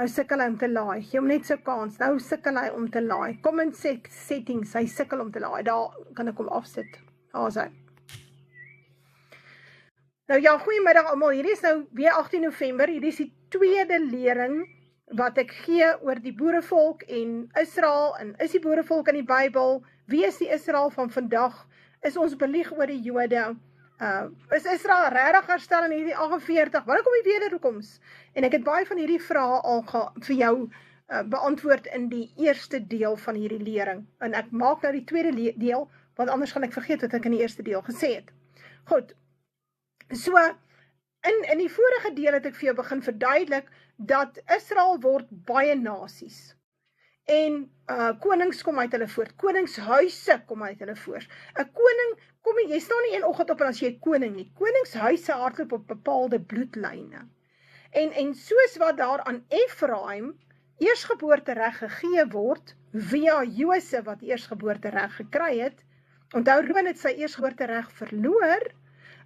Nou sukkel hy om te laai, gee hom net so kans, nou sukkel hy om te laai, kom in settings, hy sukkel om te laai, daar kan ek hom afsit, daar is hy. Nou ja, goeiemiddag almal, hierdie is nou weer 18 November, hierdie is die tweede lering wat ek gee oor die boerevolk en Israel, en is die boerevolk in die Bybel, wie is die Israel van vandag, is ons belieg oor die Jode, is Israel regtig herstel in hierdie 48, wanneer kom die wederkoms? En ek het baie van hierdie vrae al vir jou beantwoord in die eerste deel van hierdie lering, en ek maak nou die tweede deel, want anders gaan ek vergeet wat ek in die eerste deel gesê het. Goed, so, in die vorige deel het ek vir jou begin verduidelik, dat Israel word baie nasies, en konings kom uit hulle voort, koningshuise kom uit hulle voort. 'n Koning, jy staan nie een oggend op en as jy koning nie, koningshuise hardloop op bepaalde bloedlyne. En soos wat daar aan Efraim eersgeboortereg gegee word, via Josef wat eersgeboortereg gekry het, onthou Reuben het sy eersgeboortereg verloor,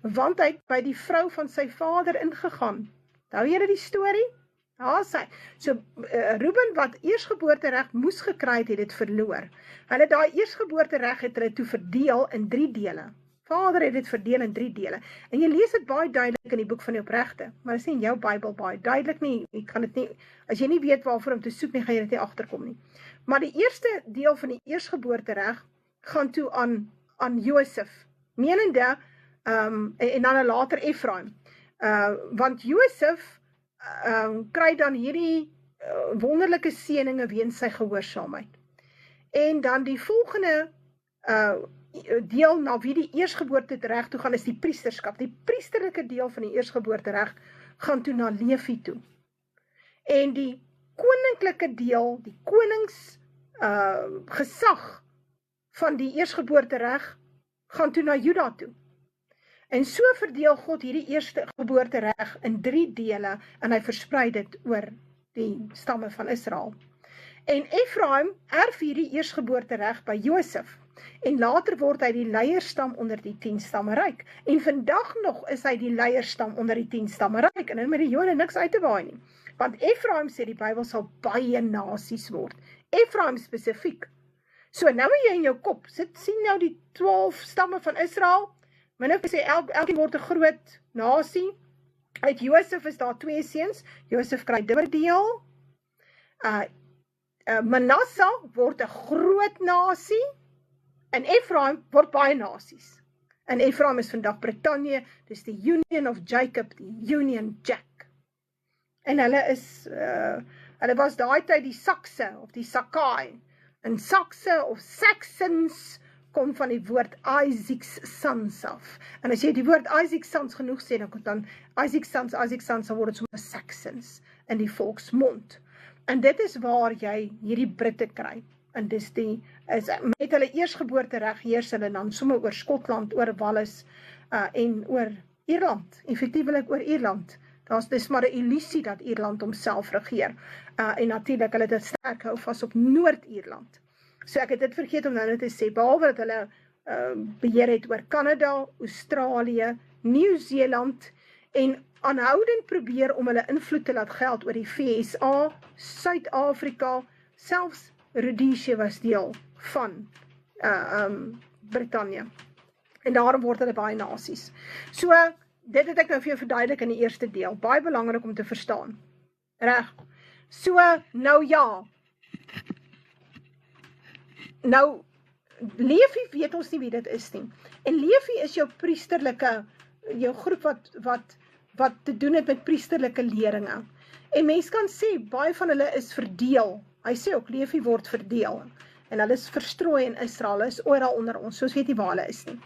want hy het by die vrou van sy vader ingegaan. Hou julle die storie? Daar sê, so Reuben wat eersgeboortereg moes gekry het, het dit verloor. Hulle daai eersgeboortereg het hulle toe verdeel in 3 dele. Vader het dit verdeel in 3 dele. En jy lees dit baie duidelik in die boek van die opregte, maar dit is nie in jou Bybel baie duidelik nie. Ek gaan dit nie, as jy nie weet waarvoor om te soek nie, gaan jy dit nie agterkom nie. Maar die eerste deel van die eersgeboortereg gaan toe aan Josef, menende en dan later Efraim. Want Josef kry dan hierdie wonderlike seëninge weens sy gehoorsaamheid. En dan die volgende deel na wie die eersgeboortereg toe gaan is die priesterskap. Die priesterlike deel van die eersgeboortereg gaan toe na Levi toe. En die koninklike deel, die konings gesag van die eersgeboortereg gaan toe na Juda toe. En so verdeel God hierdie eerste geboortereg in 3 dele en hy versprei dit oor die stamme van Israel. En Efraim erf hierdie eersgeboortereg by Josef en later word hy die leierstam onder die 10 stamme ryk. En vandag nog is hy die leierstam onder die 10 stamme ryk en met die Jode niks uit te waai nie. Want Efraim sê die Bybel sal baie nasies word. Efraim spesifiek. So nou jy in jou kop, sien nou die 12 stamme van Israel. Maar nou sê elkeen word 'n groot nasie. Uit Josef is daar 2 seuns. Josef kry dubbel deel. Manasse word 'n groot nasie. En Efraim word baie nasies. En Efraim is vandag Britannië, dis die Union of Jacob, die Union Jack. En hulle was daai tyd die Sakse of die Sakai. En Sakse of Saxons kom van die woord Isaac's sons af. En as jy die woord Isaac's sons genoeg sê, dan Isaac's sons, dan word dit sommer Saxons in die volksmond. En dit is waar jy hierdie Britte kry. En dis met hulle eersgeboortereg heers hulle dan sommer oor Skotland, oor Wales en oor Ierland, effektiewelik oor Ierland. Dis maar 'n illusie dat Ierland homself regeer. En natuurlik hulle dit sterk hou vas op Noord-Ierland. So ek het dit vergeet om nou te sê, behalwe dat hulle beheer het oor Kanada, Australië, Nieu-Seeland en aanhoudend probeer om hulle invloed te laat geld oor die VSA, Suid-Afrika, selfs Rhodesia was deel van Britannië. En daarom word hulle baie nasies. So, dit het ek nou vir jou verduidelik in die eerste deel. Baie belangrik om te verstaan. Reg. So, nou ja. Nou, Levi weet ons nie wie dit is nie. En Levi is jou priesterlike, jou groep wat te doen het met priesterlike leringe. En mens kan sê, baie van hulle is verdeel. Hy sê ook, Levi word verdeel. En hulle is verstrooi in Israel, hulle is oral onder ons, soos weet nie waar hulle is nie.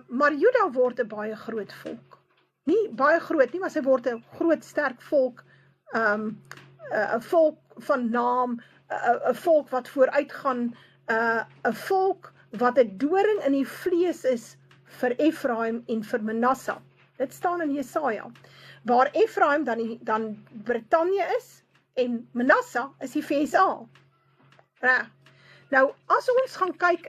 Maar Juda word 'n baie groot volk. Nie baie groot nie, maar sy word 'n groot, sterk volk, 'n volk van naam, 'n volk wat vooruitgaan, 'n volk wat 'n doring in die vlees is vir Efraim en vir Manasse. Dit staan in Jesaja, waar Efraim dan Britannië is, en Manasse is die VSA. Reg. Nou, as ons gaan kyk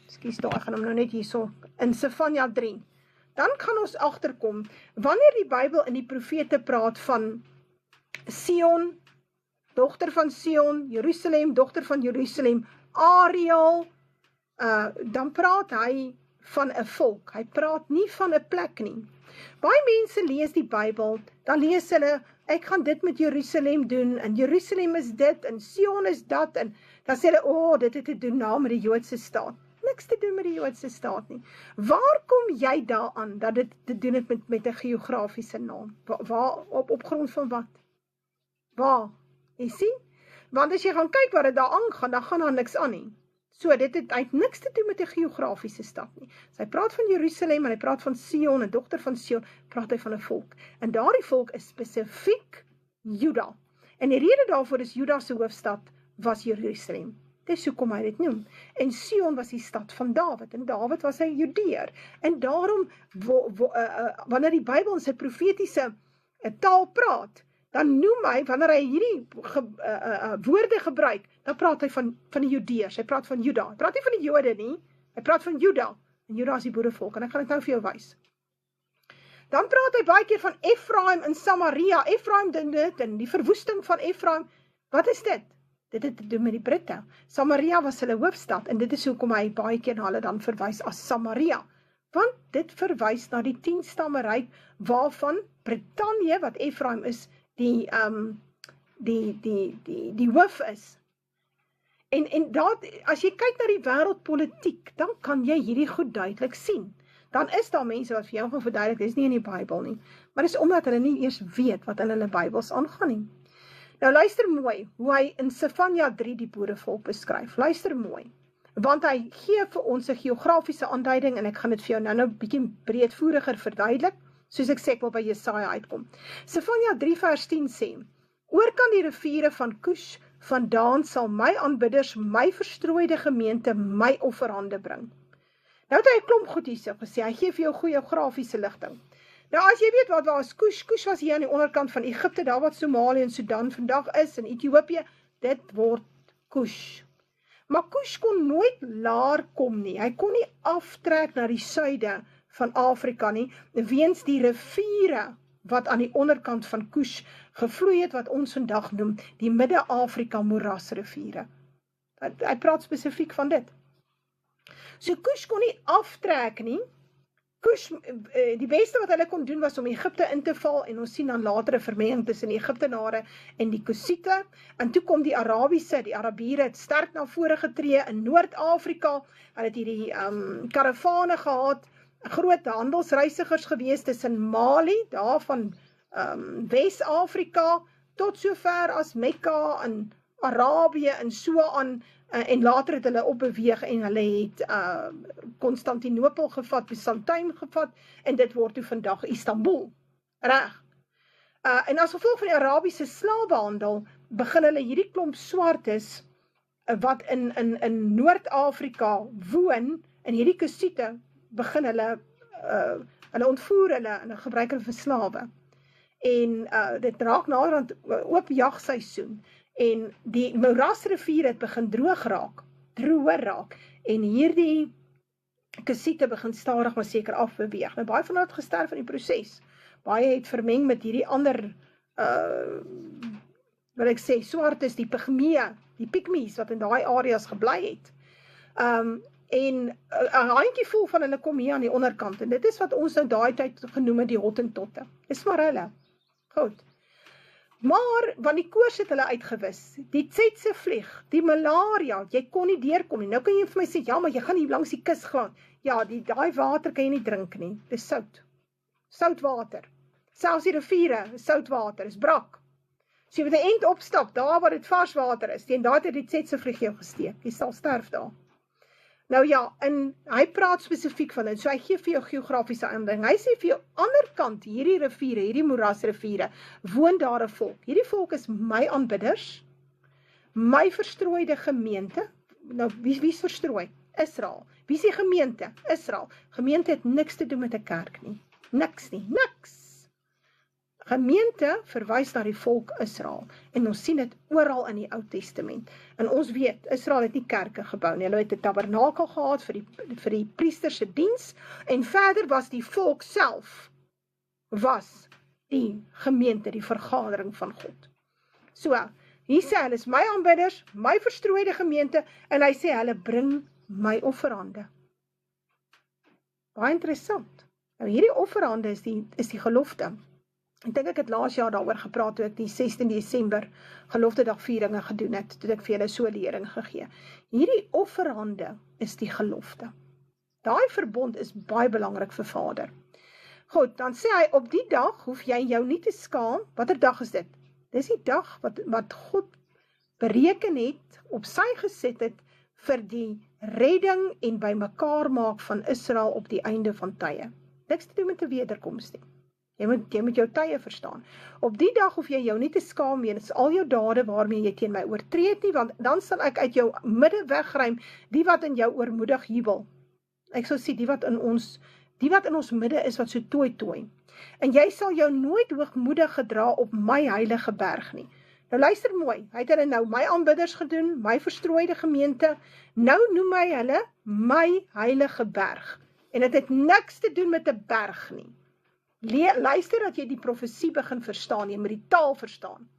ekskuus daar, ek gaan hom nou net hierso, in Sefanja 3, dan gaan ons agterkom, wanneer die Bybel in die profete praat van Sion, dogter van Sion, Jerusalem, dogter van Jerusalem, Ariel, dan praat hy van 'n volk. Hy praat nie van 'n plek nie. Baie mense lees die Bybel, dan lees hulle, ek gaan dit met Jerusalem doen, en Jerusalem is dit, en Sion is dat, en dan sê hulle, dit het te doen nou met die Joodse staat. Niks te doen met die Joodse staat nie. Waar kom jy daaraan, dat dit te doen het met 'n geografiese naam? Op grond van wat? Waar? Jy sien? Want as jy gaan kyk wat dit daar aangaan, dan gaan daar niks aan nie. So, dit het niks te doen met 'n geografiese stad nie. So, hy praat van Jerusalem, en hy praat van Sion, 'n dogter van Sion, praat hy van 'n volk. En daardie volk is spesifiek Juda. En die rede daarvoor is Juda se hoofstad was Jerusalem. Dis hoekom hy dit noem. En Sion was die stad van Dawid, en Dawid was 'n Judeër. En daarom, wanneer die Bybel in sy profetiese taal praat, dan noem hy, wanneer hy hierdie woorde gebruik, dan praat hy van die Judeërs, hy praat van Juda. Hy praat nie van die Jode nie, hy praat van Juda. En Juda is die boerevolk, en ek gaan dit nou vir jou wys. Dan praat hy baie keer van Efraim en Samaria. Efraim doen dit, en die verwoesting van Efraim. Wat is dit? Dit het te doen met die Britte. Samaria was hulle hoofstad, en dit is hoekom hy baie keer na hulle dan verwys as Samaria. Want dit verwys na die 10 stammeryk, waarvan Britannië, wat Efraim is, die hoof is. En dat, as jy kyk na die wêreldpolitiek, dan kan jy hierdie goed duidelik sien. Dan is daar mense wat vir jou gaan verduidelik, dit is nie in die Bybel nie. Maar dis omdat hulle nie eers weet wat in hulle Bybels aangaan nie. Nou luister mooi, hoe hy in Sefanja 3 die boerevolk beskryf. Luister mooi. Want hy gee vir ons 'n geografiese aanduiding, en ek gaan dit vir jou nou bietjie breedvoeriger verduidelik, soos ek sê, ek wil by Jesaja uitkom. Sefanja 3 vers 10 sê, oorkant die riviere van Kush vandaan sal my aanbidders, my verstrooide gemeente, my offerhande bring. Nou het hy 'n klomp goed hierso gesê, hy gee vir jou goeie geografiese ligting. Nou as jy weet wat was Kush, Kush was hier aan die onderkant van Egipte, daar wat Somalië en Sudan vandag is, en Ethiopië, dit word Kush. Maar Kush kon nooit laer kom nie, hy kon nie aftrek na die suide van Afrika nie, weens die riviere wat aan die onderkant van Kush gevloei het, wat ons vandag noem, die Midde-Afrika moerasriviere. Hy praat spesifiek van dit. So Kush kon nie aftrek nie. Kush, die beste wat hulle kon doen was om Egipte in te val, en ons sien dan later 'n vermenging tussen die Egiptenare en die Kusiete, en toe kom die Arabiere het sterk na vore getree in Noord-Afrika, hulle het hierdie karavane gehad, groot handelsreisigers gewees tussen Mali, daar van Wes-Afrika, tot sover as Mekka en Arabië en so aan, en later het hulle opbeweeg en hulle het Konstantinopel gevat, Byzantijn gevat, en dit word toe vandag Istanbul. Reg. En as gevolg van die Arabiese slawehandel, begin hulle hierdie klomp swartes, wat in Noord-Afrika woon, en hierdie Kusiete, begin hulle ontvoer hulle, en hulle gebruik hulle vir slawe. En dit raak naderhand oop jagseisoen, en die moerasrivier het begin droër raak, en hierdie Kusiete begin stadig maar seker afbeweeg. Nou baie van hulle het gesterf in die proses. Baie het vermeng met hierdie ander, wat ek sê, swartes, die pygmies, wat in daai areas gebly het. En 'n handjievol van hulle kom hier aan die onderkant, en dit is wat ons nou daai tyd genoem het die Hottentotte. Dis maar hulle. Goed. Maar, want die koors het hulle uitgewis, die tsetse vlieg, die malaria, jy kon nie deurkom nie. Nou kan jy vir my sê, ja, maar jy gaan hier langs die kus glad. Ja, daai water kan jy nie drink nie, dis sout. Soutwater. Selfs die riviere, soutwater, is brak. So jy moet 'n end opstap, daar waar dit vars water is, teen daai het die tsetse vlieg jou gesteek, jy sal sterf daar. Nou ja, en hy praat spesifiek van dit, so hy gee vir jou geografiese aanduiding. Hy sê vir jou, anderkant hierdie riviere, hierdie moerasriviere, woon daar 'n volk. Hierdie volk is my aanbidders, my verstrooide gemeente. Nou, wie is verstrooi? Israel. Wie is die gemeente? Israel. Gemeente het niks te doen met 'n kerk nie. Niks nie, niks. Gemeente verwys na die volk Israel, en ons sien dit oral in die Ou Testament. En ons weet, Israel het nie kerke gebou nie, hulle het 'n tabernakel gehad vir die priesters se diens, en verder was die volk self, was die gemeente, die vergadering van God. So, hier sê hulle is my aanbidders, my verstrooide gemeente, en hy sê hulle bring my offerhande. Baie interessant. Nou hierdie offerhande is die gelofte. Ek dink ek het laas jaar daaroor gepraat toe ek die 16 Desember geloftedag vieringe gedoen het, toe ek vir julle so lering gegee. Hierdie offerhande is die gelofte. Daai verbond is baie belangrik vir Vader. Goed, dan sê hy, op die dag hoef jy jou nie te skaam. Watter dag is dit? Dis die dag wat God bereken het, op sy gesit het, vir die redding en bymekaar maak van Israel op die einde van tye. Niks te doen met 'n wederkoms nie. Jy moet jou tye verstaan. Op die dag hoef jy jou nie te skaam weens al jou dade waarmee jy teen my oortree het nie, want dan sal ek uit jou midde wegruim die wat in jou oormoedig jubel. Ek sal sê die wat in ons midde is wat so tooi. En jy sal jou nooit hoogmoedig gedra op my heilige berg nie. Nou luister mooi, hy het hulle nou my aanbidders gedoen, my verstrooide gemeente, nou noem hy hulle my heilige berg. En dit het niks te doen met 'n berg nie. Luister dat jy die profesie begin verstaan, jy moet die taal verstaan.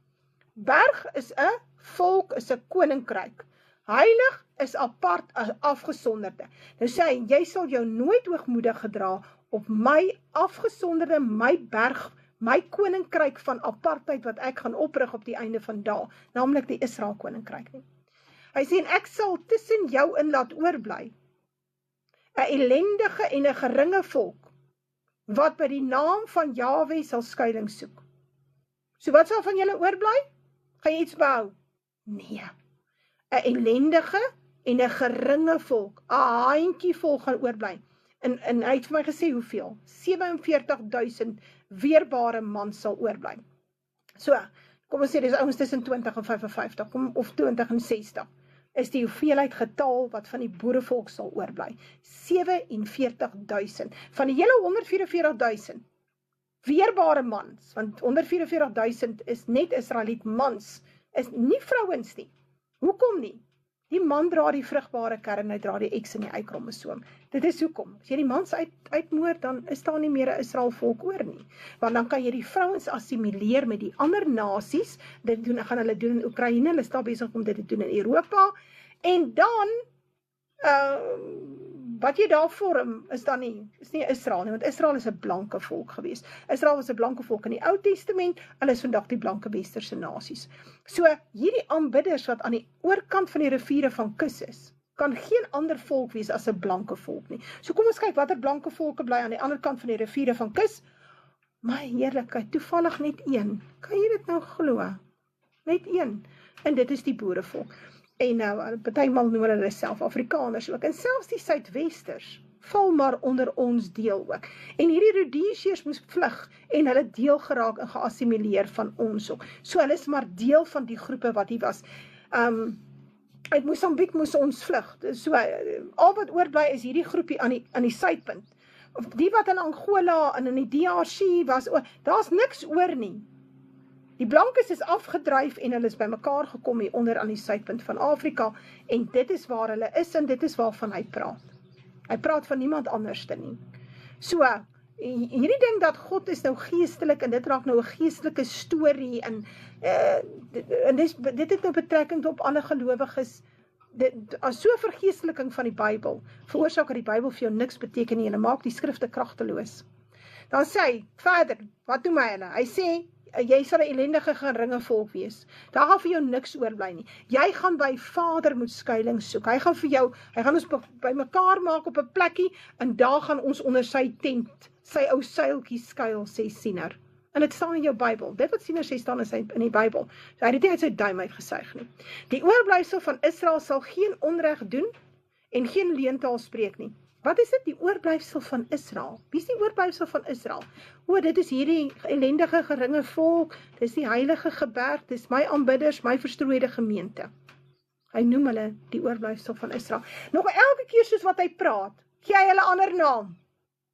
Berg is 'n volk, is 'n koninkryk. Heilig is apart, afgesonderde. Nou sê hy, jy sal jou nooit hoogmoedig gedra op my afgesonderde, my berg, my koninkryk van apartheid wat ek gaan oprig op die einde van dae, naamlik die Israel koninkryk nie. Hy sê, en ek sal tussen jou in laat oorbly, 'n ellendige en 'n geringe volk, wat by die naam van Jahwe sal skuilings soek. So wat sal van julle oorbly? Gaan jy iets behou? Nee. 'n ellendige en 'n geringe volk, 'n handjie volk gaan oorbly. En hy het vir my gesê hoeveel? 47,000 weerbare mans sal oorbly. So, kom ons sê, dis ouens tussen 20 en 55, of 20 en 60, is die hoeveelheid getal wat van die boerevolk sal oorbly. 47,000. Van die hele 144,000 weerbare mans, want 144,000 is net Israeliet mans, is nie vrouens nie. Hoekom nie? Die man dra die vrugbare kern, hy dra die eks en die eikromosoom. Dit is hoekom. As jy die mans uitmoor, dan is daar nie meer 'n Israel volk oor nie. Want dan kan jy die vrouens assimileer met die ander nasies. Dit gaan hulle doen in Oekraïne, hulle is daar besig om dit te doen in Europa. En dan, wat jy daar vorm, is nie Israel nie, want Israel is 'n blanke volk gewees. Israel was 'n blanke volk in die Ou Testament, hulle is vandag die blanke westerse nasies. So, hierdie aanbidders wat aan die oorkant van die riviere van Kus is, kan geen ander volk wees as 'n blanke volk nie. So kom ons kyk, watter blanke volke bly aan die ander kant van die riviere van Kus? My heerlikheid, toevallig net een. Kan jy dit nou glo? Net een. En dit is die boerevolk. En nou, partymal noem hulle self Afrikaners ook. En selfs die Suidwesters val maar onder ons deel ook. En hierdie Rhodesiërs moes vlug en hulle deel geraak en geassimileer van ons ook. So hulle is maar deel van die groepe wat hier was. Uit Mosambiek moes ons vlug. So al wat oorbly is hierdie groepie aan die suidpunt. Of die wat in Angola en in die DRC was, daar's niks oor nie. Die blankes is afgedryf en hulle is by mekaar gekom hier onder aan die suidpunt van Afrika en dit is waar hulle is en dit is waarvan hy praat. Hy praat van niemand anders nie. So, hierdie ding dat God is nou geestelik en dit raak nou 'n geestelike storie en dit het nou betrekking op alle gelowiges. As so 'n vergeesteliking van die Bybel veroorsaak dat die Bybel vir jou niks beteken nie en maak die skrifte kragteloos. Dan sê hy verder, wat doen hy? Hy sê jy sal 'n ellendige geringe volk wees. Daar gaan vir jou niks oorbly nie. Jy gaan by Vader moet skuilings soek. Hy gaan ons by mekaar maak op 'n plekkie en daar gaan ons onder sy tent, sy ou seiltjie skuil, sê Siener. En dit staan in jou Bybel. Dit wat Siener sê staan in die Bybel. So hy het dit nie uit sy duim uitgesuig nie. Die oorblyfsel van Israel sal geen onreg doen en geen leentaal spreek nie. Wat is dit, die oorblyfsel van Israel? Wie is die oorblyfsel van Israel? Dit is hierdie ellendige geringe volk, dit is die heilige geberg, dit is my aanbidders, my verstrooide gemeente. Hy noem hulle die oorblyfsel van Israel. Nog elke keer soos wat hy praat, gee hy hulle ander naam.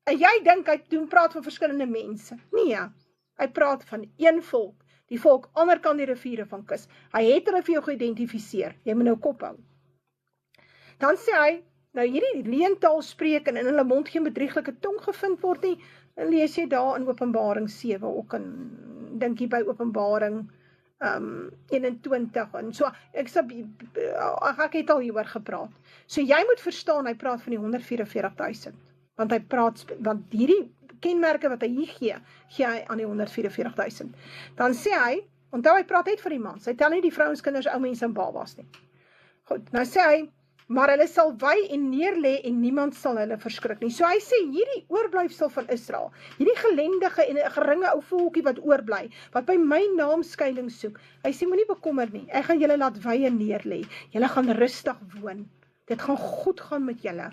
En jy dink hy praat van verskillende mense. Nee, Hy praat van een volk, die volk ander kant die riviere van kus. Hy het hulle vir jou geïdentifiseer, jy moet nou kop hou. Dan sê hy, nou hierdie leentaal spreek en in hulle mond geen bedrieglike tong gevind word nie, en lees jy daar in Openbaring 7, ook in, dink jy by Openbaring 21, en so, ek het al hieroor gepraat. So jy moet verstaan, hy praat van die 144.000, want hierdie kenmerke wat hy hier gee hy aan die 144.000. Dan sê hy, onthou hy praat uit van die mans, hy tel nie die vrouens, kinders, ou mense en babas nie. Goed, nou sê hy, maar hulle sal wy en neerlê en niemand sal hulle verskrik nie. So hy sê, hierdie oorblyfsel van Israel, hierdie gelendige en geringe ou volkie wat oorbly, wat by my naam skuiling soek, hy sê, moenie bekommer nie, ek gaan julle laat wy en neerlê, julle gaan rustig woon, dit gaan goed gaan met julle,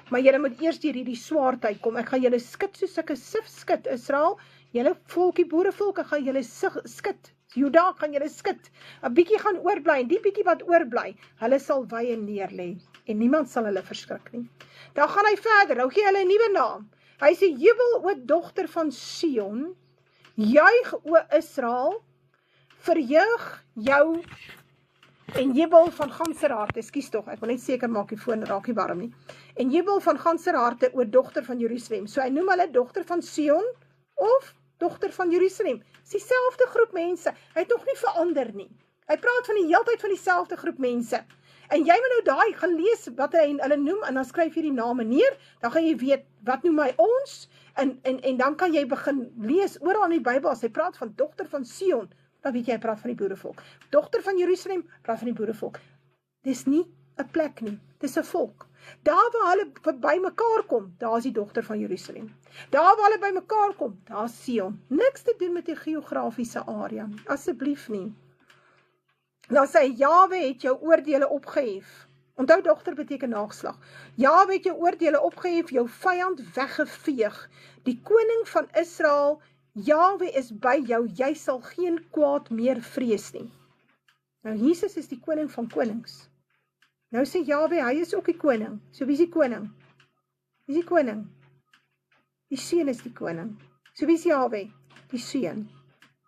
maar julle moet eers deur hierdie swaar tyd kom, ek gaan julle skit soos ek 'n sif skit, Israel, julle volkie, boerevolke, gaan julle skit, Juda gaan julle skit, 'n bietjie gaan oorbly, en die bietjie wat oorbly, hulle sal wy en neerlê, en niemand sal hulle verskrik nie. Dan gaan hy verder, nou gee hulle 'n nuwe naam. Hy sê, jubel o dogter van Sion, juig o Israel, verheug jou, en jubel van ganser harte, ekskuus tog, ek wil net seker maak die foon raak nie warm nie, en jubel van ganser harte o dogter van Jerusalem, so hy noem hulle dogter van Sion, of dogter van Jerusalem, is dieselfde groep mense, hy het nog nie verander nie, hy praat van die heeltyd van dieselfde groep mense, en jy moet nou daai gaan lees wat hy hulle noem, en dan skryf jy die name neer, dan gaan jy weet, wat noem hy ons, en dan kan jy begin lees, oral in die Bybel, as hy praat van dogter van Sion, dan weet jy, hy praat van die boerevolk, dogter van Jerusalem, praat van die boerevolk, dis nie 'n plek nie, dis 'n volk, daar waar hulle by mekaar kom, daar is die dogter van Jerusalem. Daar waar hulle by mekaar kom, daar is Sion. Niks te doen met die geografiese area, asseblief nie. Dan sê Jahwe het jou oordele opgehef. Onthou, dogter beteken nageslag. Jahwe het jou oordele opgehef, jou vyand weggeveeg. Die koning van Israel, Jahwe is by jou, jy sal geen kwaad meer vrees nie. Nou, Jesus is die koning van konings. Nou sê Jahwe, hy is ook die koning. So wie is die koning? Wie is die koning? Die seun is die koning. So wie is Jahwe? Die seun.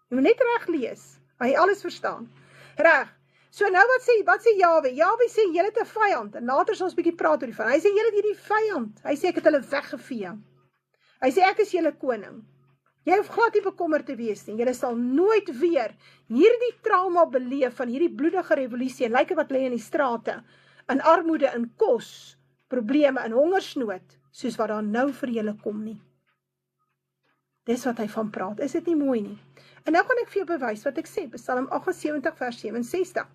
Jy moet net reg lees, hy alles verstaan. Reg. So nou wat sê Jahwe? Jahwe sê, julle het 'n vyand, en later sal ons bietjie praat oor die vyand. Hy sê, julle het hierdie vyand. Hy sê, ek het hulle weggevee. Hy sê, ek is julle koning. Jy hoef glad nie bekommerd te wees nie. Julle sal nooit weer hierdie trauma beleef van hierdie bloedige revolusie, en lyk wat lê in die strate, in armoede, in kos, probleme, in hongersnood, soos wat daar nou vir julle kom nie. Dis wat hy van praat, is dit nie mooi nie? En nou gaan ek vir jou bewys wat ek sê, Psalm 78 vers 67.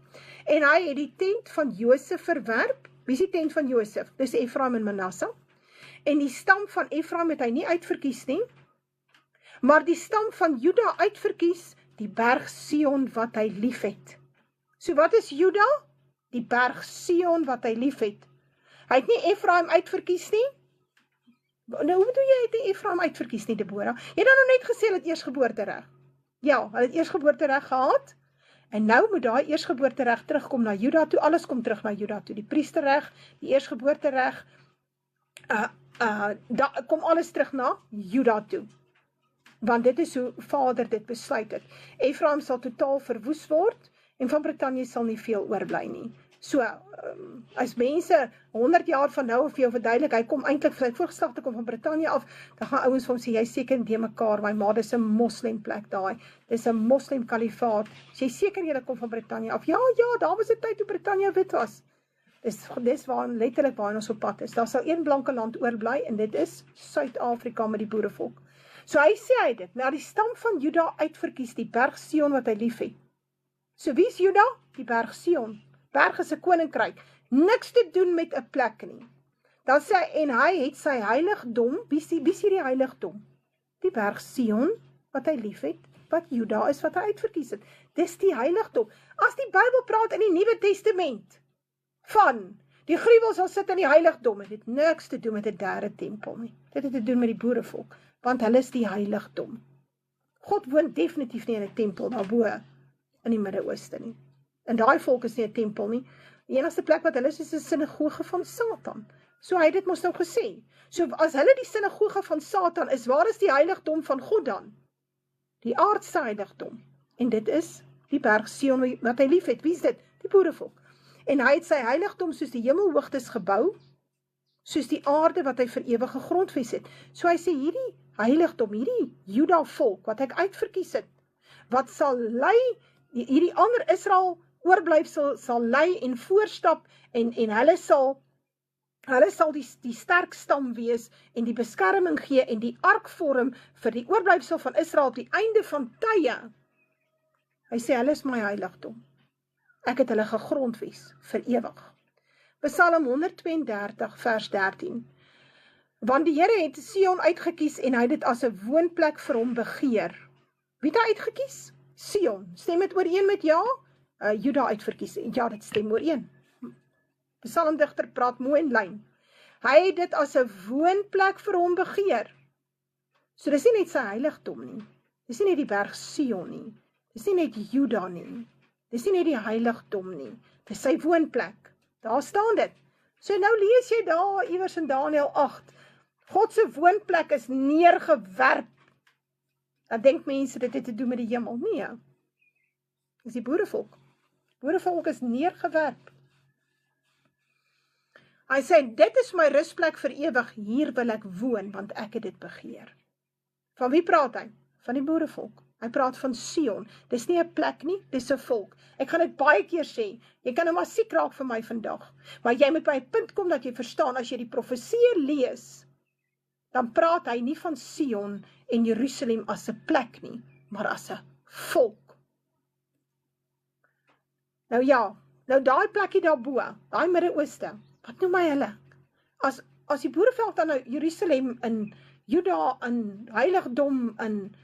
En hy het die tent van Josef verwerp. Wie is die tent van Josef? Dis Efraim en Manasse. En die stam van Efraim het hy nie uitverkies nie, maar die stam van Juda uitverkies, die berg Sion wat hy lief het. So wat is Juda? Die berg Sion wat hy lief het. Hy het nie Efraim uitverkies nie. Nou, hoe bedoel jy, het nie Efraim uitverkies nie, Deborah? Jy het dan nou net gesê, hy het eersgeboortereg. Ja, hy het eersgeboortereg gehad, en nou moet daai eersgeboortereg terugkom na Juda toe, alles kom terug na Juda toe, die priesterreg, die eersgeboortereg, kom alles terug na Juda toe, want dit is hoe Vader dit besluit het. Efraim sal totaal verwoes word, en van Britannië sal nie veel oorbly nie. So, as mense 100 jaar van nou of jou verduidelik, hy kom eintlik vir sy voorgeslagte kom van Britannië af, dan gaan ouens vir hom sê, jy seker in mekaar, my ma, dis 'n moslim plek daai, dis 'n moslim kalifaat, jy seker jy kom van Britannië af, ja, daar was 'n tyd toe Britannië wit was, dis waar letterlik waar ons op pad is, daar sal een blanke land oorbly, en dit is Suid-Afrika met die boerevolk. So hy sê dit, na die stam van Juda uitverkies, die berg Sion wat hy lief het. So wie is Juda? Die berg Sion. Berg is 'n koninkryk, niks te doen met 'n plek nie. Dan sê hy, en hy het sy heiligdom, wie is hierdie heiligdom? Die berg Sion, wat hy lief het, wat Juda is, wat hy uitverkies het. Dis die heiligdom. As die Bybel praat in die Nuwe Testament, van, die gruwel sal sit in die heiligdom, het dit niks te doen met 'n derde tempel nie. Dit het te doen met die boerevolk, want hulle is die heiligdom. God woon definitief nie in 'n tempel daarbo in die Midde-Ooste nie. En daai volk is nie 'n tempel nie. Die enigste plek wat hulle is 'n sinagoge van Satan. So hy het dit mos nou gesê. So as hulle die sinagoge van Satan is, waar is die heiligdom van God dan? die aardse heiligdom. En dit is die berg Sion wat hy lief het. Wie is dit? Die boerevolk. En hy het sy heiligdom soos die hemelhoogtes gebou, soos die aarde wat hy vir ewige grondves het. So hy sê, hierdie heiligdom, hierdie Juda volk, wat ek uitverkies het, wat sal lei, hierdie ander Israel oorblyfsel sal lei en voorstap, en hulle sal die sterk stam wees, en die beskerming gee, en die ark vorm vir die oorblyfsel van Israel op die einde van tye. Hy sê, hulle is my heiligdom. Ek het hulle gegrondves vir ewig. Psalm 132 vers 13. Want die Here het Sion uitgekies en hy het dit as 'n woonplek vir hom begeer. Wie het hy uitgekies? Sion. Stem dit ooreen met ja? Juda uitverkies. Ja, dit stem ooreen. Psalmdigter praat mooi en lyn. Hy het dit as 'n woonplek vir hom begeer. So dis nie net sy heiligdom nie. Dis nie net die berg Sion nie. Dis nie net Juda nie. Dis nie net die heiligdom nie. Dis sy woonplek. Daar staan dit. So nou lees jy daar iewers in Daniël 8. God se woonplek is neergewerp. Dan dink mense dit het te doen met die hemel. Nee. Dis die boerevolk. Boerevolk is neergewerp. Hy sê, dit is my rusplek vir ewig, hier wil ek woon, want ek het dit begeer. Van wie praat hy? Van die boerevolk. Hy praat van Sion. Dis nie 'n plek nie, dis 'n volk. Ek gaan dit baie keer sê, jy kan nou maar siek raak vir my vandag, maar jy moet by 'n punt kom dat jy verstaan, as jy die profeseë lees, dan praat hy nie van Sion en Jerusalem as 'n plek nie, maar as 'n volk. Nou ja, nou daai plekkie daarbo, daai Midde-Ooste, wat noem hy hulle? As die boereveld dan nou Jerusalem in Juda in heiligdom in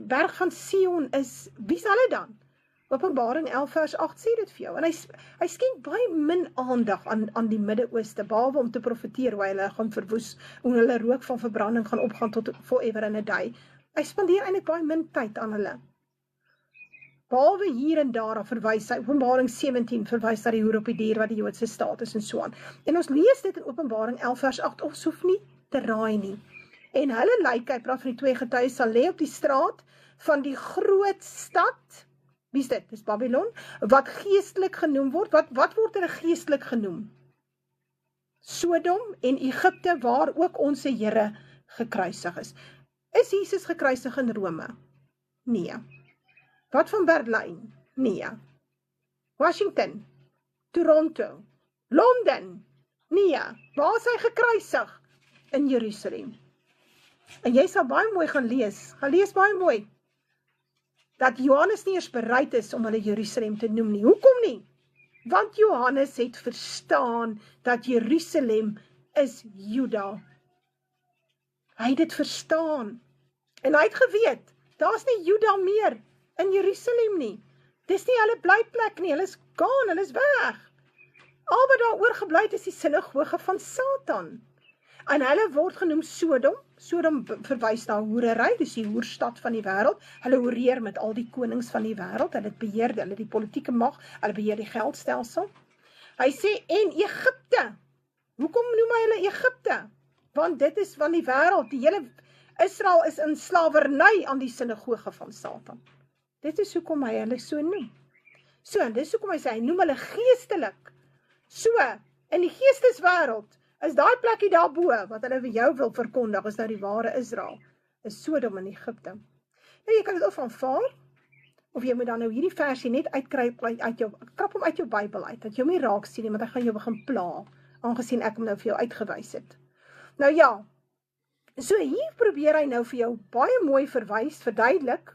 berg van Sion is, wie is hulle dan? Openbaring 11 vers 8 sê dit vir jou, en hy skenk baie min aandag aan die Midde-Ooste, behalwe om te profeteer hoe hulle gaan verwoes, hoe hulle rook van verbranding gaan opgaan tot forever and a day. Hy spandeer eintlik baie min tyd aan hulle. Behalwe hier en daar verwys hy, Openbaring 17 verwys na die hoer op die dier wat die Joodse staat is en so aan. En ons lees dit in Openbaring 11 vers 8, ons hoef nie te raai nie. En hulle lyk, hy praat van die 2 getuies, sal lê op die straat van die groot stad, wie is dit? Dis Babylon, wat geestelik genoem word. Wat word hulle geestelik genoem? Sodom en Egipte, waar ook ons Here gekruisig is. Is Jesus gekruisig in Rome? Nee. Wat van Berlyn? Nee. Washington? Toronto? Londen? Nee. Waar is hy gekruisig? In Jerusalem. En jy sal baie mooi gaan lees baie mooi, dat Johannes nie eens bereid is om hulle Jerusalem te noem nie. Hoekom nie? Want Johannes het verstaan dat Jerusalem is Juda. Hy het dit verstaan. En hy het geweet, daar is nie Juda meer in Jerusalem nie. Dis nie hulle blyplek nie, hulle is gone, hulle is weg. Al wat daar oorgebly het is die sinagoge van Satan. En hulle word genoem Sodom. Sodom verwys na hoerery, dis die hoerstad van die wêreld. Hulle hoereer met al die konings van die wêreld. Hulle het beheer, hulle het die politieke mag, hulle beheer die geldstelsel. Hy sê, en Egipte. Hoekom noem hy hulle Egipte? Want dit is van die wêreld. Die hele Israel is in slawerny aan die sinagoge van Satan. Dit is hoekom hy hulle so noem. So, en dis hoekom hy sê, hy noem hulle geestelik. So, in die geesteswêreld, is daai plekkie daarbo, wat hulle vir jou wil verkondig, is nou die ware Israel, is Sodom in Egipte. Nou, jy kan dit of aanvaar, of jy moet dan nou hierdie versie net uitkry, krap hom uit jou Bybel uit, dat jy hom nie raak sien, want hy gaan jou begin pla, aangesien ek hom nou vir jou uitgewys het. Nou ja, so hier probeer hy nou vir jou baie mooi verduidelik,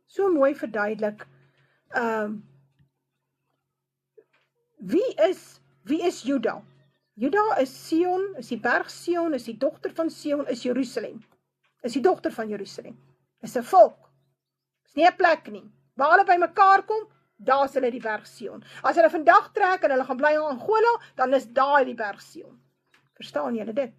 so mooi verduidelik, wie is Juda? Juda is Sion, is die berg Sion, is die dogter van Sion, is Jerusalem. Is die dogter van Jerusalem. Is 'n volk. Is nie 'n plek nie. Waar hulle by mekaar kom, daar is hulle die berg Sion. As hulle vandag trek en hulle gaan bly in Angola, dan is daar die berg Sion. Verstaan julle dit?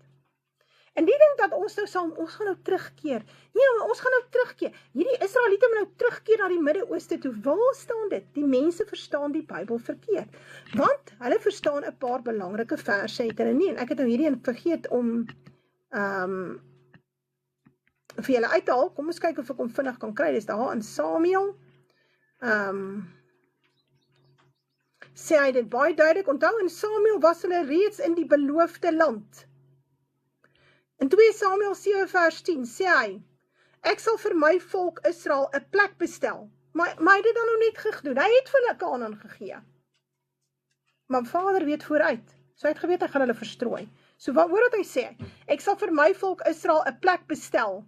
En die ding dat ons gaan nou terugkeer. Nee, ons gaan nou terugkeer. Hierdie Israeliete moet nou terugkeer na die Midde-Ooste toe. Waar staan dit? Die mense verstaan die Bybel verkeerd. Want hulle verstaan 'n paar belangrike verse het hulle nie. En ek het nou hierdie vergeet om vir julle uithaal, kom ons kyk of ek hom vinnig kan kry, dis daar in Samuel, sê hy dit baie duidelik, onthou in Samuel was hulle reeds in die beloofde land. In 2 Samuel 7 vers 10 sê hy, ek sal vir my volk Israel 'n plek bestel, maar hy het dit dan nog net gedoen, hy het vir hulle Kanaan gegee. Maar Vader weet vooruit, so hy het geweet hy gaan hulle verstrooi. So wat hoor wat hy sê, ek sal vir my volk Israel 'n plek bestel,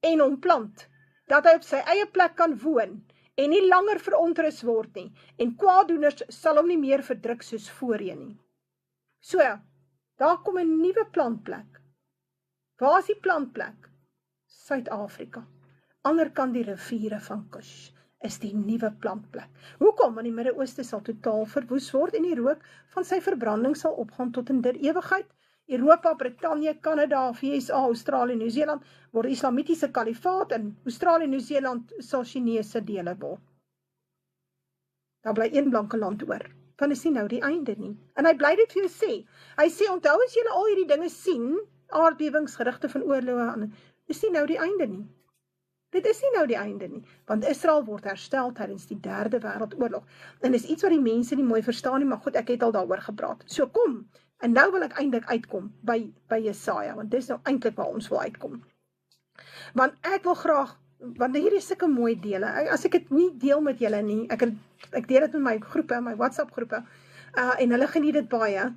en hom plant, dat hy op sy eie plek kan woon, en nie langer verontrus word nie, en kwaaddoeners sal hom nie meer verdruk soos voorheen nie. So, daar kom 'n nuwe plantplek. Waar is die plantplek? Suid-Afrika. Ander kant die riviere van Kush is die nuwe plantplek. Hoekom? Want die Midde-Ooste sal totaal verwoes word en die rook van sy verbranding sal opgaan tot in der ewigheid. Europa, Brittanje, Kanada, VSA, Australië, Nieu-Seeland word islamitiese kalifaat en Australië, Nieu-Seeland sal Chinese dele word. Daar bly een blanke land oor. Dan is nie nou die einde nie. En hy bly dit vir jou sê. Hy sê, onthou as julle al hierdie dinge sien, aardbewings, gerugte van oorloë, is nie nou die einde nie. Dit is nie nou die einde nie, want Israel word herstel tydens die 3de wêreldoorlog. En dis iets wat die mense nie mooi verstaan nie, maar goed, ek het al daaroor gepraat. So kom, en nou wil ek eintlik uitkom by Jesaja, want dis nou eintlik waar ons wil uitkom. Want ek wil graag, want hier is sulke mooi dele, as ek dit nie deel met julle nie, ek deel dit met my groepe, my WhatsApp groepe, en hulle geniet dit baie,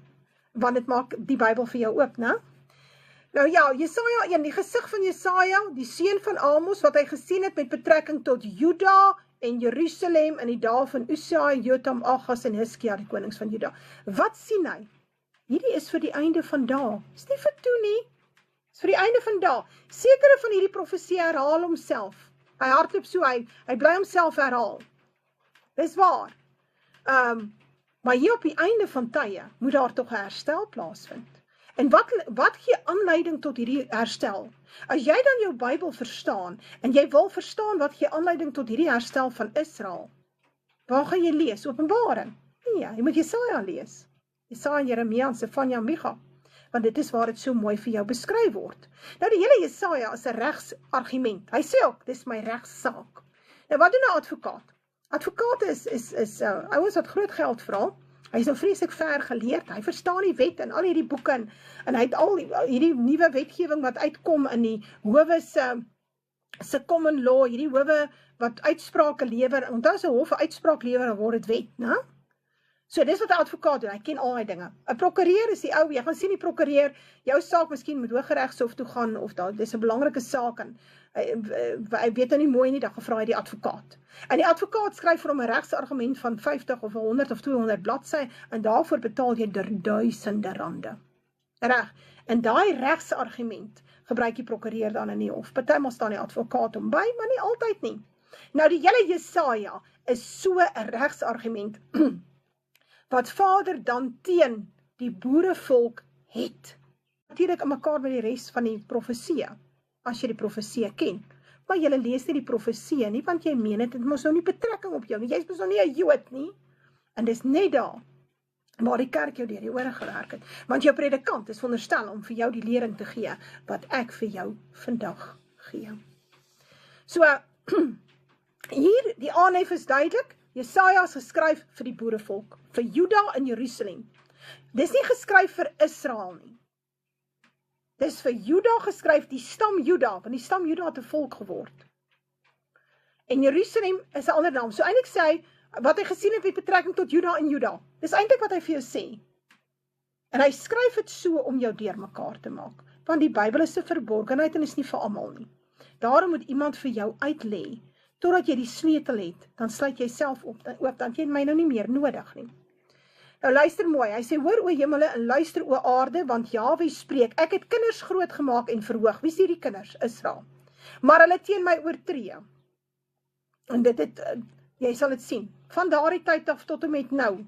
want dit maak die Bybel vir jou oop, né? Nou ja, Jesaja 1, die gesig van Jesaja, die seun van Amos, wat hy gesien het met betrekking tot Juda en Jerusalem in die dae van Usia, Jotam, Agas en Hiskia, die konings van Juda. Wat sien hy? Hierdie is vir die einde van dae. Is nie vir toe nie. Is vir die einde van dae. Sekere van hierdie profesie herhaal homself. Hy hardloop so, hy bly homself herhaal. Dis waar. Maar hier op die einde van tye moet daar tog 'n herstel plaasvind. En wat gee aanleiding tot hierdie herstel? As jy dan jou Bybel verstaan, en jy wil verstaan wat gee aanleiding tot hierdie herstel van Israel, waar gaan jy lees? Openbaring? Nee, jy moet Jesaja lees. Jesaja, Jeremia en Sefanja, Micha. Want dit is waar dit so mooi vir jou beskryf word. Nou die hele Jesaja is 'n regsargument. Hy sê ook, dis my regssaak. Nou wat doen 'n advokaat? Advokate is ouens wat groot geld vra. Hy is nou vreeslik ver geleerd, hy verstaan die wet en al hierdie boeke en hy het al hierdie nuwe wetgewing wat uitkom in die howe se common law, hierdie howe wat uitsprake lewer, onthou as 'n hof 'n uitspraak lewer, dan word dit wet, né? So dis wat 'n advokaat doen, hy ken al die dinge. 'n Prokureur is die ou, jy gaan sien die prokureur, jou saak miskien moet Hooggeregshof toe gaan, of dis 'n belangrike saak, en hy weet nou nie mooi nie, dan gevra hy die advokaat. En die advokaat skryf vir hom 'n regsargument van 50 of 100 of 200 bladsy, en daarvoor betaal jy duisende rande. Reg, en daai regsargument gebruik die prokureur dan in die hof. Partymal staan die advokaat hom by, maar nie altyd nie. Nou die hele Jesaja is so 'n regsargument, wat Vader dan teen die boerevolk het. Natuurlik in mekaar met die res van die profeseë, as jy die profeseë ken. Maar jy lees nie die profeseë nie, want jy meen het mos nou nie betrekking op jou nie, jy is mos nou nie 'n Jood nie. En dis net daar, waar die kerk jou deur die ore gewerk het. Want jou predikant is veronderstel om vir jou die lering te gee, wat ek vir jou vandag gee. So, hier, die aanhef is duidelik, Jesaja is geskryf vir die boerevolk, vir Juda en Jerusalem. Dis nie geskryf vir Israel nie. Dis vir Juda geskryf, die stam Juda, want die stam Juda het 'n volk geword. En Jerusalem is 'n ander naam. So eintlik sê hy, wat hy gesien het met betrekking tot Juda en Juda. Dis eintlik wat hy vir jou sê. En hy skryf dit so om jou deurmekaar te maak. Want die Bybel is 'n verborgenheid en is nie vir almal nie. Daarom moet iemand vir jou uitlê, totdat jy die sleutel het, dan sluit jy self op, dan jy my nou nie meer nodig nie. Nou luister mooi, hy sê, hoor o hemele en luister o aarde, want Jahwe spreek, ek het kinders groot gemaak en verhoog. Wie is hierdie kinders? Israel. Maar hulle teen my oortree. En jy sal dit sien, van daardie tyd af tot en met nou,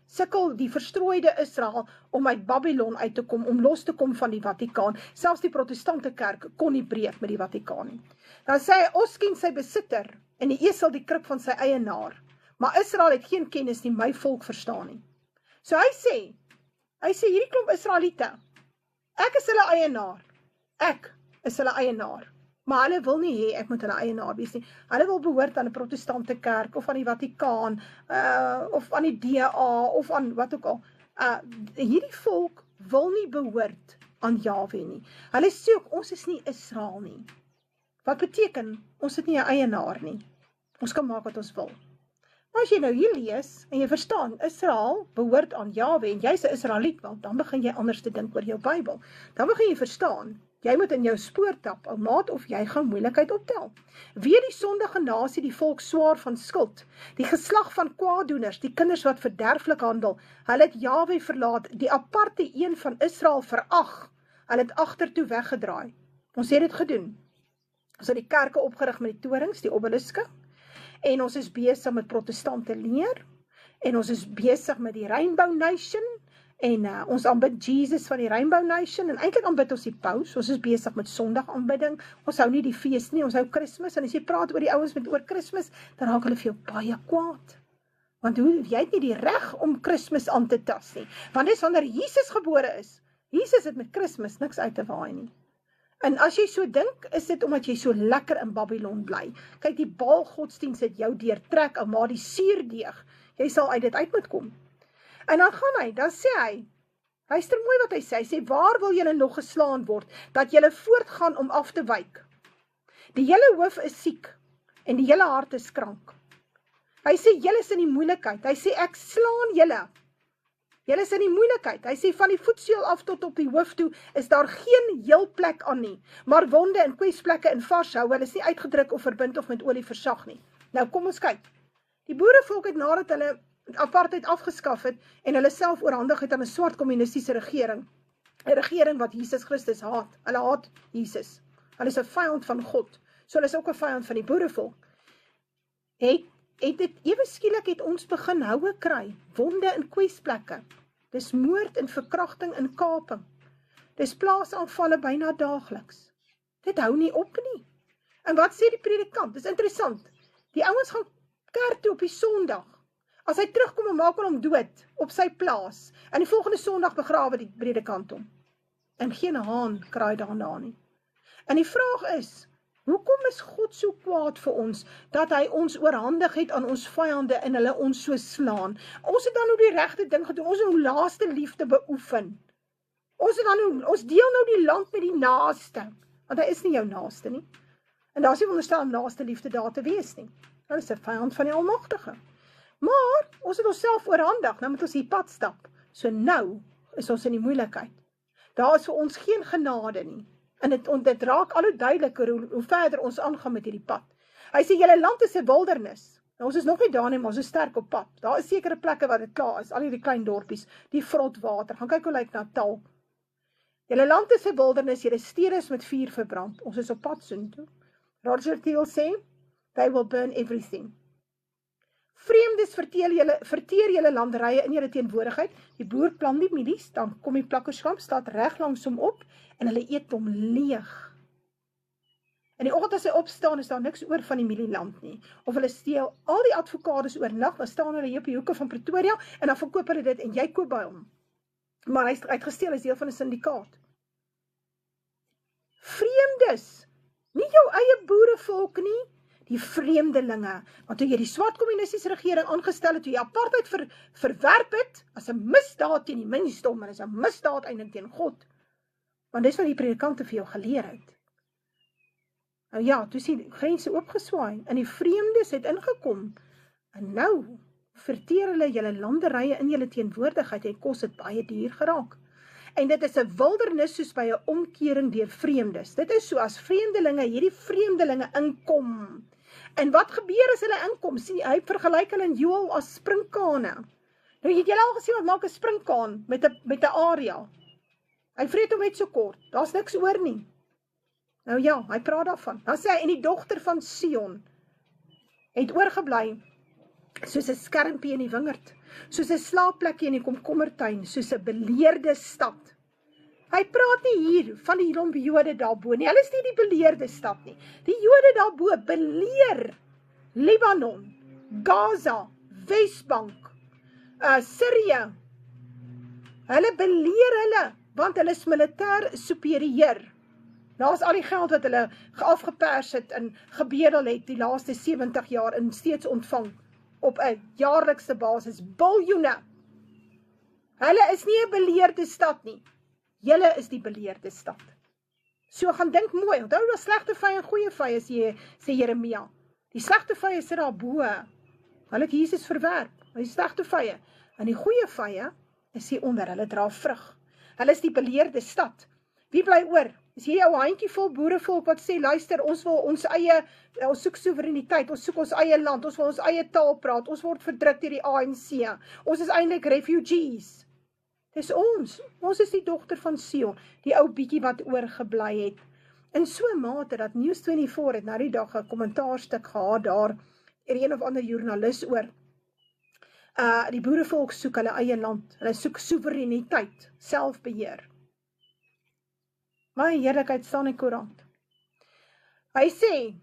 sukkel die verstrooide Israel om uit Babylon uit te kom, om los te kom van die Vatikaan. Selfs die protestante kerk kon nie breek met die Vatikaan nie. Dan sê hy, ons ken sy besitter, en die esel die krib van sy eienaar. Maar Israel het geen kennis nie, my volk verstaan nie. So hy sê hierdie klomp Israeliete, ek is hulle eienaar. Ek is hulle eienaar. Maar hulle wil nie hê ek moet hulle eienaar wees nie. Hulle wil behoort aan 'n protestante kerk, of aan die Vatikaan, of aan die DA, of aan wat ook al. Hierdie volk wil nie behoort aan Jahwe nie. Hulle sê ook, ons is nie Israel nie. Wat beteken, ons het nie 'n eienaar nie. Ons kan maak wat ons wil. Maar as jy nou hier lees, en jy verstaan, Israel behoort aan Jahwe, en jy's 'n Israeliet, wel, dan begin jy anders te dink oor jou Bybel. Dan begin jy verstaan, jy moet in jou spoor tap, ou maat, of jy gaan moeilikheid optel. Weer die sondige nasie, die volk swaar van skuld, die geslag van kwaaddoeners, die kinders wat verderflik handel, hulle het Jahwe verlaat, die aparte een van Israel verag, hulle het agtertoe weggedraai. Ons het dit gedoen. Ons het die kerke opgerig met die torings, die obeliske, en ons is besig met protestante leer, en ons is besig met die Rainbow Nation, en ons aanbid Jesus van die Rainbow Nation, en eintlik aanbid ons die paus. Ons is besig met Sondag aanbidding, ons hou nie die fees nie, ons hou Kersfees, en as jy praat oor die ouens met oor Kersfees, dan raak hulle vir jou baie kwaad. Want jy het nie die reg om Kersfees aan te tas nie, want dis wanneer Jesus gebore is. Jesus het met Kersfees niks uit te waai nie. En as jy so dink, is dit omdat jy so lekker in Babylon bly. Kyk, die Baal godsdienst het jou deurtrek, maar die suurdeeg, jy sal uit dit uit moet kom. En dan gaan hy, dan sê hy, luister mooi wat hy sê, waar wil julle nog geslaan word, dat julle voortgaan om af te wyk? Die hele hoof is siek, en die hele hart is krank. Hy sê, julle is in die moeilikheid, hy sê, ek slaan julle. Julle is in die moeilikheid. Hy sê, van die voetseel af tot op die hoof toe, is daar geen heel plek aan nie, maar wonde en kwesplekke en vars hou, hulle is nie uitgedruk of verbind of met olie versag nie. Nou, kom ons kyk. Die boerevolk het nadat hulle apartheid afgeskaf het, en hulle self oorhandig het aan 'n swart kommunistiese regering, 'n regering wat Jesus Christus haat. Hulle haat Jesus. Hulle is 'n vyand van God. So hulle is ook 'n vyand van die boerevolk. Het dit ewe skielik het ons begin houe kry, wonde en kwesplekke. Dis moord en verkrachting en kaping. Dis plaasaanvalle byna daagliks. Dit hou nie op nie. En wat sê die predikant? Dis interessant. Die ouens gaan kerk toe op die Sondag. As hy terugkom en maak hom dood op sy plaas, en die volgende Sondag begrawe die predikant hom. En geen haan kraai daarna nie. En die vraag is, hoekom is God so kwaad vir ons, dat hy ons oorhandig het aan ons vyande en hulle ons so slaan? Ons het dan nou die regte ding gedoen, ons het nou laaste liefde beoefen. Ons deel nou die land met die naaste, want hy is nie jou naaste nie. En daar is nie onderstel om naaste liefde daar te wees nie. Dat is 'n vyand van die Almagtige. Maar, ons het onsself oorhandig, nou moet ons die pad stap. So nou is ons in die moeilikheid. Daar is vir ons geen genade nie. En dit raak al hoe duideliker hoe verder ons aangaan met hierdie pad. Hy sê, julle land is 'n wildernis. Nou, ons is nog nie daar nie, maar ons is sterk op pad. Daar is sekere plekke waar dit klaar is, al hierdie klein dorpies, die vrot water. Gaan kyk hoe lyk Natal. Julle land is 'n wildernis, julle stede is met vuur verbrand. Ons is op pad soontoe. Roger Thiel sê, they will burn everything. Vreemdes verteer julle landerye in julle teenwoordigheid. Die boer plant die mielies, dan kom die plakkerskamp, staat reg langs hom op, en hulle eet hom leeg. En die oggend as hy opstaan, is daar niks oor van die mielieland nie. Of hulle steel al die advokades oornag, dan staan hulle hier op die hoeke van Pretoria, en dan verkoop hulle dit, en jy koop by hom. Maar hy is uitgesteel, hy is deel van 'n syndikaat. Vreemdes, nie jou eie boerevolk nie, die vreemdelinge, want toe jy die swart kommunistiese regering aangestel het, toe jy apartheid verwerp het, as 'n misdaad teen die mensdom, en as 'n misdaad eintlik teen God, want dis wat die predikante vir jou geleer het. Nou ja, toe is die grense oopgeswaai, en die vreemdes het ingekom, en nou verteer hulle julle landerye in julle teenwoordigheid, en kos het baie duur geraak. En dit is 'n wildernis soos by 'n omkering deur vreemdes. Dit is so as hierdie vreemdelinge inkom. En wat gebeur as hulle inkom? Sien, hy vergelyk hulle in Joel as springkane. Nou, het julle al gesien wat maak 'n springkaan met 'n area? Hy vreet hom net so kort, daar's niks oor nie. Nou ja, hy praat daarvan. Dan sê hy, en die dogter van Sion het oorgebly soos 'n skermpie in die wingerd, soos 'n slaapplekkie in die komkommertuin, soos 'n beleerde stad. Hy praat nie hier van die klomp Jode daarbo nie, hulle is nie die beleerde stad nie. Die Jode daarbo beleer Libanon, Gaza, Wesbank, Syrië. Hulle beleer hulle, want hulle is militêr superieur. Daar's al die geld wat hulle afgepers het en gebedel het die laaste 70 jaar en steeds ontvang op 'n jaarlikse basis, biljoene. Hulle is nie 'n beleerde stad nie. Julle is die beleerde stad. So gaan dink mooi, onthou daar slegte vye en goeie vye, sê Jeremia. Die slegte vye sit daar bo. Hulle het Jesus verwerp, die slegte vye. En die goeie vye is hier onder, hulle dra vrug. Hulle is die beleerde stad. Wie bly oor? Is hier jou handjie vol boerevolk wat sê, luister, ons wil ons eie, ons soek soevereiniteit, ons soek ons eie land, ons wil ons eie taal praat, ons word verdruk deur die ANC, ons is eintlik refugees. Dis ons is die dogter van Sion, die ou bietjie wat oorgebly het. In so 'n mate dat News24 het na die dag 'n kommentaarstuk gehad daar, een of ander joernalis oor, die boerevolk soek hulle eie land, hulle soek soevereiniteit, selfbeheer. My heerlikheid staan in die koerant. Hy sê,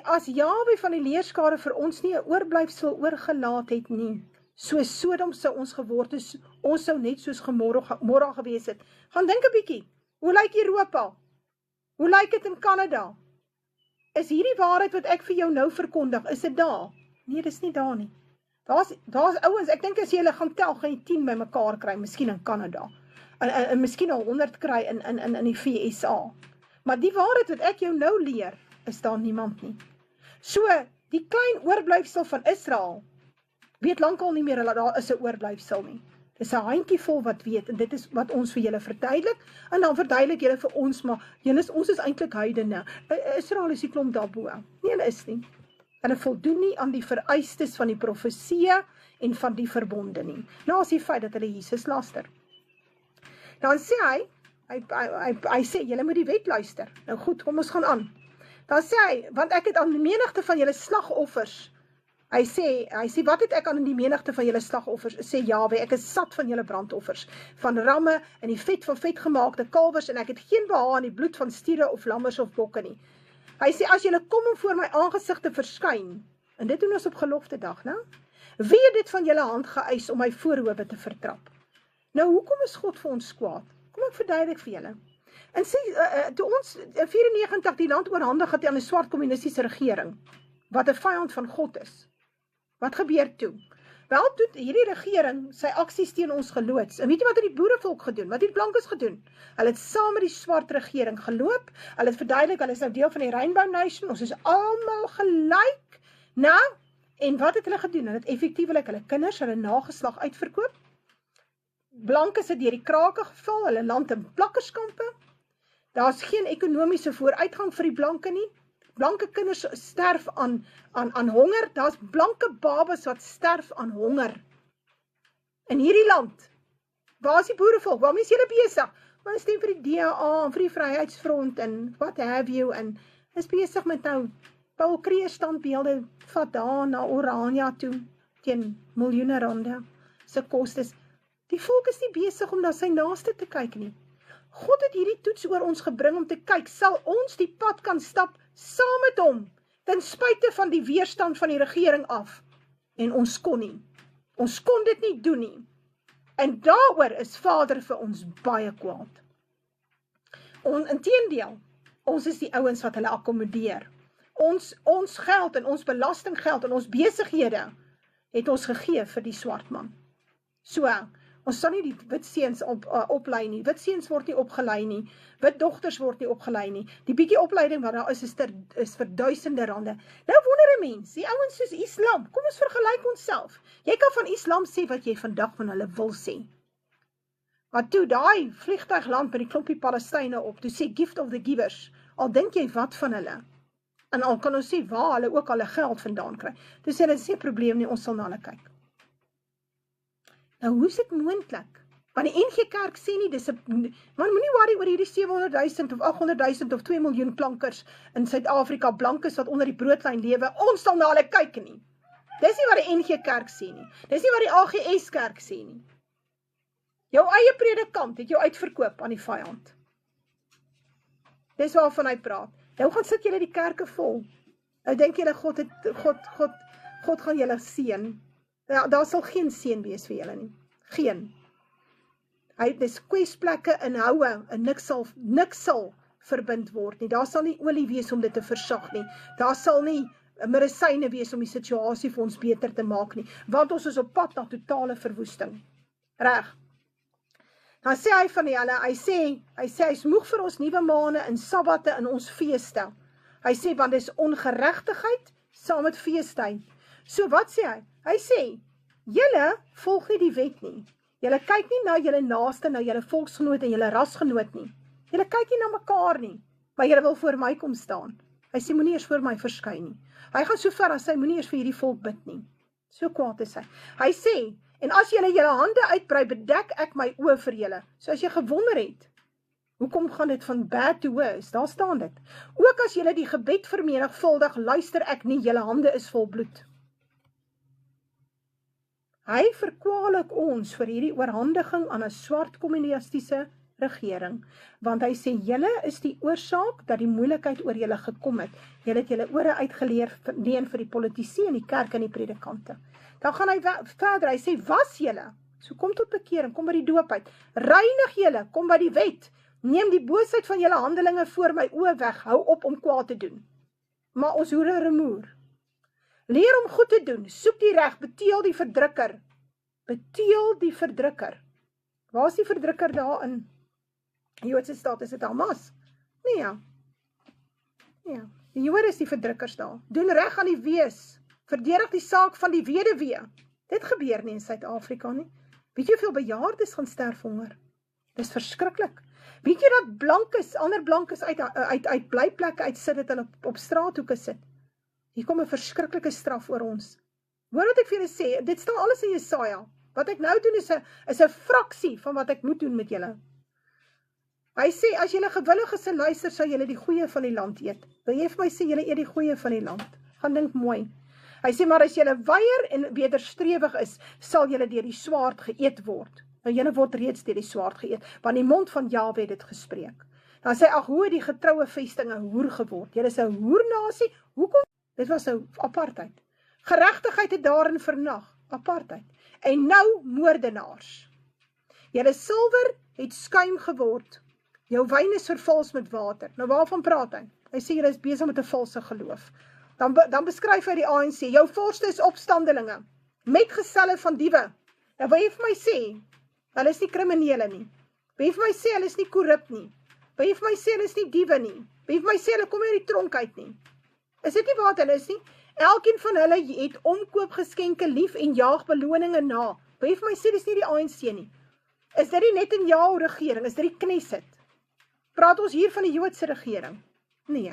as Jahwe van die leerskare vir ons nie 'n oorblyfsel oorgelaat het nie, soos Sodom sou ons geword het, ons sou net soos Gomorra gewees het. Gaan dink 'n bietjie, hoe lyk Europa? Hoe lyk dit in Kanada? Is hierdie waarheid wat ek vir jou nou verkondig, is dit daar? Nee, dis nie daar nie. Daar's ouens, ek dink as jy hulle gaan tel, gaan jy 10 by mekaar kry, miskien in Kanada. En miskien al 100 kry in die VSA. Maar die waarheid wat ek jou nou leer, is daar niemand nie. So, die klein oorblyfsel van Israel, weet lankal nie meer dat daar is 'n oorblyfsel nie. Dis 'n handjie vol wat weet, en dit is wat ons vir julle verduidelik, en dan verduidelik julle vir ons, maar ons is eintlik heidene. Israel is die klomp daarbo. Nee, hulle is nie. Hulle voldoen nie aan die vereistes van die profeseë en van die verbonde nie. Nou is die feit dat hulle Jesus laster. Dan sê hy sê, julle moet die wet luister. Nou goed, kom ons gaan aan. Dan sê hy, want ek het aan die menigte van julle slagoffers, hy sê, wat het ek aan die menigte van julle slagoffers, sê Jahwe, ek is sat van julle brandoffers, van ramme en die vet van vetgemaakte kalwers, en ek het geen behaag aan die bloed van stiere of lammers of bokke nie. Hy sê, as julle kom om voor my aangesig te verskyn, en dit doen ons op gelofte dag, nou? Wie het dit van julle hand geëis om my voorhoewe te vertrap? Nou, hoekom is God vir ons kwaad? Kom ek verduidelik vir julle. En sê, toe ons in 94 die land oorhandig het aan 'n swart kommunistiese regering, wat 'n vyand van God is, wat gebeur toe? Wel, toe hierdie regering sy aksies teen ons geloods. En weet jy wat het die boerevolk gedoen? Wat het die blankes gedoen? Hulle het saam met die swart regering geloop, hulle het verduidelik, hulle is nou deel van die Rainbow Nation, ons is almal gelyk. Nou, en wat het hulle gedoen? Hulle het effektiewelik hulle kinders, hulle nageslag uitverkoop. Blankes het deur die krake geval, hulle land in plakkerskampe. Daar's geen ekonomiese vooruitgang vir die blanke nie. Blanke kinders sterf aan honger. Daar's blanke babas wat sterf aan honger. In hierdie land, waar is die boerevolk? Waarmee is julle besig? Maar stem vir die DA, vir die Vryheidsfront en what have you, en is besig met nou Paul Kruger standbeelde vat daar na Oranje toe, teen miljoene rande se kostes. Die volk is nie besig om na sy naaste te kyk nie. God het hierdie toets oor ons gebring om te kyk, sal ons die pad kan stap saam met hom, ten spyte van die weerstand van die regering af. En ons kon nie. Ons kon dit nie doen nie. En daaroor is Vader vir ons baie kwaad. Inteendeel, ons is die ouens wat hulle akkommodeer. Ons geld en ons belastinggeld en ons besighede het ons gegee vir die swart man. So, ons sal nie die wit seuns oplei nie. Wit seuns word nie opgelei nie. Wit dogters word nie opgelei nie. Die bietjie opleiding wat daar is vir duisende rande. Nou wonder 'n mens, die ouens soos Islam, kom ons vergelyk onsself. Jy kan van Islam sê wat jy vandag van hulle wil sê. Maar toe daai vliegtuig land by die klompie Palestynë op, toe sê gift of the givers, al dink jy wat van hulle, en al kan ons sê waar hulle ook hulle geld vandaan kry, toe sê hulle, dis nie 'n probleem nie, ons sal na hulle kyk. Nou, hoe is dit moontlik? Want die NG Kerk sê nie, man moenie worry oor hierdie 700.000 of 800.000 of 2 miljoen klankers in Suid-Afrika, blankes wat onder die broodlyn lewe, ons sal na hulle kyk nie. Dis nie wat die NG Kerk sê nie. Dis nie wat die AGS Kerk sê nie. Jou eie predikant het jou uitverkoop aan die vyand. Dis waarvan hy praat. Nou gaan sit julle die kerke vol. Nou dink julle God gaan julle seën. Ja, daar sal geen seën wees vir julle nie. Geen. Dis kwesplekke in houe, en niks sal verbind word nie. Daar sal nie olie wees om dit te versag nie. Daar sal nie medisyne wees om die situasie vir ons beter te maak nie, want ons is op pad na totale verwoesting. Reg. Dan sê hy van julle, hy sê hy is moeg vir ons nuwe maande en sabbate in ons feeste. Hy sê, want dis ongeregtigheid saam met feestyd. So wat sê hy? Hy sê, julle volg nie die wet nie. Julle kyk nie na julle naaste, na julle volksgenoot en julle rasgenoot nie. Julle kyk nie na mekaar nie, maar julle wil voor my kom staan. Hy sê, moenie eers voor my verskyn nie. Hy gaan so ver as hy moenie eers vir hierdie volk bid nie. So kwaad is hy. Hy sê, en as julle julle hande uitbrei, bedek ek my oë vir julle. So as jy gewonder het, hoekom gaan dit van bad to worse? Daar staan dit. Ook as julle die gebed vermenigvuldig, luister ek nie, julle hande is vol bloed. Hy verkwalik ons vir hierdie oorhandiging aan 'n swart kommunistiese regering, want hy sê, julle is die oorsaak dat die moeilikheid oor julle gekom het. Julle het julle ore uitgeleen vir die politici en die kerk en die predikante. Dan gaan hy verder, hy sê, was julle, so kom tot bekering, kom by die doop uit, reinig julle, kom by die wet, neem die boosheid van julle handelinge voor my oë weg, hou op om kwaad te doen. Maar ons hoere remoer. Leer om goed te doen, soek die reg, beteel die verdrukker. Beteel die verdrukker. Waar is die verdrukker daarin? Die Joodse staat, is dit Hamas? Nee, ja. Ja. Die Jode is die verdrukkers daar. Doen reg aan die wees. Verdedig die saak van die weduwee. Dit gebeur nie in Suid-Afrika nie. Weet jy hoeveel bejaardes gaan sterf honger? Dis verskriklik. Weet jy dat blankes, ander blankes uit blyplekke uit sit, dat hulle op straathoeke sit? Hier kom 'n verskriklike straf oor ons. Hoor wat ek vir julle sê, dit staan alles in Jesaja. Wat ek nou doen is 'n fraksie van wat ek moet doen met julle. Hy sê, as julle gewillig is en luister, sal julle die goeie van die land eet. Wil jy vir my sê, julle eet die goeie van die land? Gaan dink mooi. Hy sê, maar as julle weier en wederstrewig is, sal julle deur die swaard geëet word. Nou julle word reeds deur die swaard geëet, want die mond van Jahwe het dit gespreek. Dan sê, ag, hoe het die getroue vesting 'n hoer geword? Julle is 'n hoernasie. Hoekom? Dit was 'n apartheid. Geregtigheid het daarin vernag. Apartheid. En nou moordenaars. Julle silwer het skuim geword. Jou wyn is vervals met water. Nou waarvan praat hy? Hy sê julle is besig met 'n valse geloof. Dan beskryf hy die ANC. Jou vorste is opstandelinge. Metgeselle van diewe. Nou wil jy vir my sê, hulle is nie kriminele nie. Wil jy vir my sê, hulle is nie korrup nie. Wil jy vir my sê, hulle is nie diewe nie. Wil jy vir my sê, hulle kom uit die tronk uit nie. Is dit nie wat hulle is nie? Elkeen van hulle het omkoopgeskenke lief en jaag beloninge na. Wil jy vir my sê, dis nie die ANC nie. Is dit nie net in jou regering? Is dit die Knesset? Praat ons hier van die Joodse regering? Nee.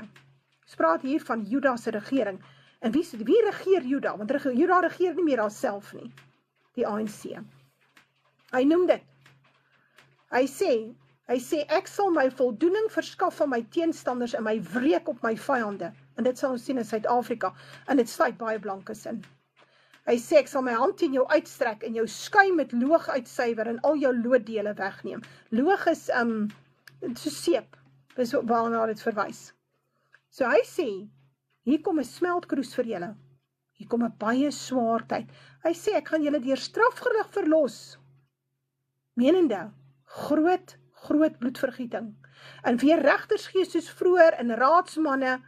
Ons praat hier van Juda se regering. En wie regeer Juda? Want Juda regeer nie meer haarself nie. Die ANC. Hy noem dit. Hy sê, ek sal my voldoening verskaf van my teenstanders en my wreek op my vyande. En dit sal ons sien in Suid-Afrika. En dit sluit baie blankes in. Hy sê, ek sal my hand teen jou uitstrek en jou skuim met loog uitsuiwer en al jou looddele wegneem. Loog is so seep. Dis waarna dit verwys. So hy sê, hier kom 'n smeltkroes vir julle. Hier kom 'n baie swaar tyd. Hy sê, ek gaan julle deur strafgelig verlos. Menende, groot bloedvergieting. En weer regters gee soos vroeër en raadsmanne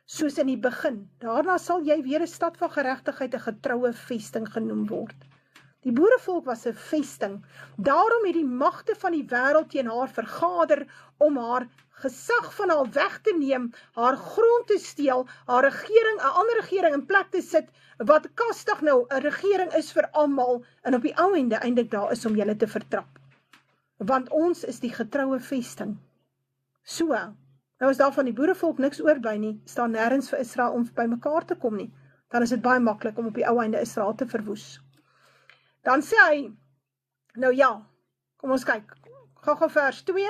soos in die begin. Daarna sal jy weer 'n stad van geregtigheid, 'n getroue vesting genoem word. Die boerevolk was 'n vesting. Daarom het die magte van die wêreld teen haar vergader om haar gesag van haar weg te neem, haar grond te steel, haar regering, 'n ander regering in plek te sit, wat kastig nou 'n regering is vir almal, en op die ou ende eintlik daar is om julle te vertrap. Want ons is die getroue vesting. So, nou is daar van die boerevolk niks oorbly nie, staan nêrens vir Israel om by mekaar te kom nie. Dan is dit baie maklik om op die ou einde Israel te verwoes. Dan sê hy, nou ja, kom ons kyk, gou vers 2,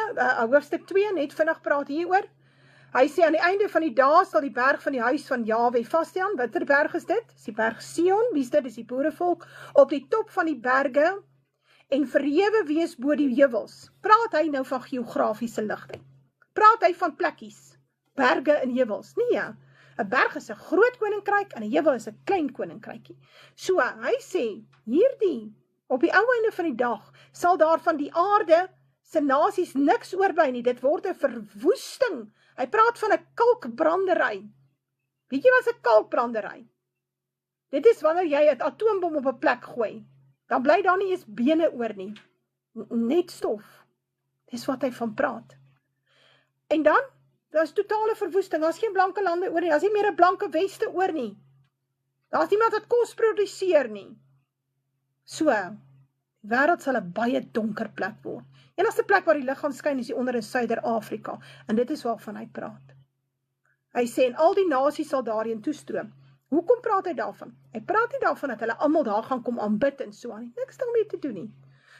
hoofstuk 2, net vinnig praat hieroor. Hy sê, aan die einde van die dae sal die berg van die huis van Jahwe vasstaan. Watter berg is dit? Dis die berg Sion, wie is dit? Dis die boerevolk, op die top van die berge, en verhewe wees bo die heuwels. Praat hy nou van geografiese ligting? Praat hy van plekkies, berge en heuwels? Nee, 'n berg is 'n groot koninkryk en 'n heuwel is 'n klein koninkrykie. So, hy sê, hierdie, op die ou einde van die dag, sal daar van die aarde se nasies niks oorbly nie. Dit word 'n verwoesting Hy praat van 'n kalkbrandery. Weet jy wat is 'n kalkbrandery? Dit is wanneer jy 'n atoombom op 'n plek gooi, dan bly daar nie eens bene oor nie. Net stof. Dis wat hy van praat. En dan, daar is totale verwoesting, daar is geen blanke lande oor nie, daar is nie meer 'n blanke weste oor nie. Daar is niemand wat kos produseer nie. So, die wêreld sal 'n baie donker plek word. Enigste plek waar die lig gaan skyn is hier onder in Suider-Afrika, en dit is waarvan hy praat. Hy sê, en al die nasies sal daarheen toestroom. Hoekom praat hy daarvan? Hy praat nie daarvan dat hulle almal daar gaan kom aanbid en so aan. Niks daarmee te doen nie.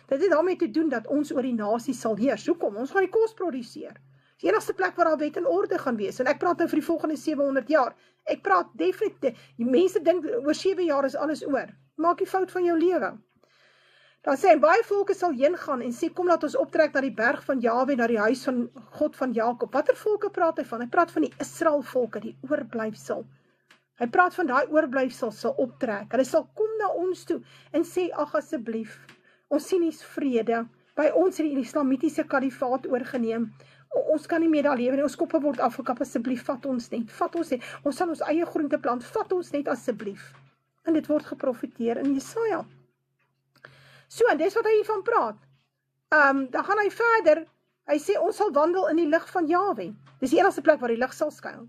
Dit het daarmee te doen dat ons oor die nasies sal heers. Hoekom? Ons gaan die kos produseer. Die enigste plek waar daar wet en orde gaan wees. En ek praat nou vir die volgende 700 jaar. Ek praat definitief, die mense dink oor 7 jaar is alles oor. Maak die fout van jou lewe. Dan sê hy, baie volke sal heen gaan en sê, kom laat ons optrek na die berg van Jahwe, na die huis van God van Jakob. Watter volke praat hy van? Hy praat van die Israel volke, die oorblyfsel. Hy praat van daai oorblyfsel sal optrek. Hulle sal kom na ons toe en sê, ag asseblief, ons sien nie vrede. By ons het die islamitiese kalifaat oorgeneem. Ons kan nie meer daar lewe nie, ons koppe word afgekap, asseblief, vat ons net, ons sal ons eie groente plant, vat ons net asseblief. En dit word geprofeteer in Jesaja. So, en dis wat hy hiervan praat. Dan gaan hy verder, hy sê, ons sal wandel in die lig van Jahwe. Dis die enigste plek waar die lig sal skuil.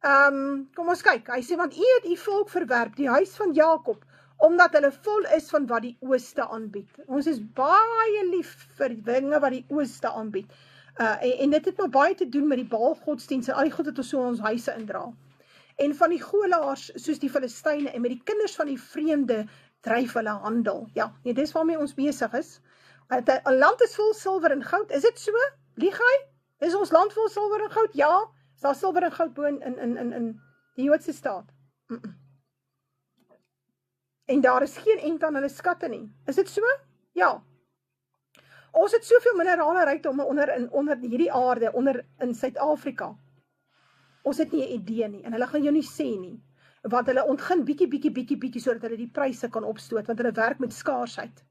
Kom ons kyk, hy sê, want u het die volk verwerp, die huis van Jakob, omdat hulle vol is van wat die ooste aanbied. Ons is baie lief vir dinge wat die ooste aanbied. En dit het maar baie te doen met die Baal-godsdienst en al die goed wat ons so ons huise indra. En van die golaars, soos die Filistyne, en met die kinders van die vreemde, dryf hulle handel. Ja, nee, dis waarmee ons besig is. 'n land is vol silwer en goud, is dit so? Lieg hy? Is ons land vol silwer en goud? Ja, is daar silwer en goud bo in die Joodse staat? En daar is geen end aan hulle skatte nie. Is dit so? Ja. Ons het soveel minerale rykdomme onder hierdie aarde, onder in Suid-Afrika. Ons het nie 'n idee nie, en hulle gaan jou nie sê nie, want hulle ontgin bietjie, sodat hulle die pryse kan opstoot, want hulle werk met skaarsheid.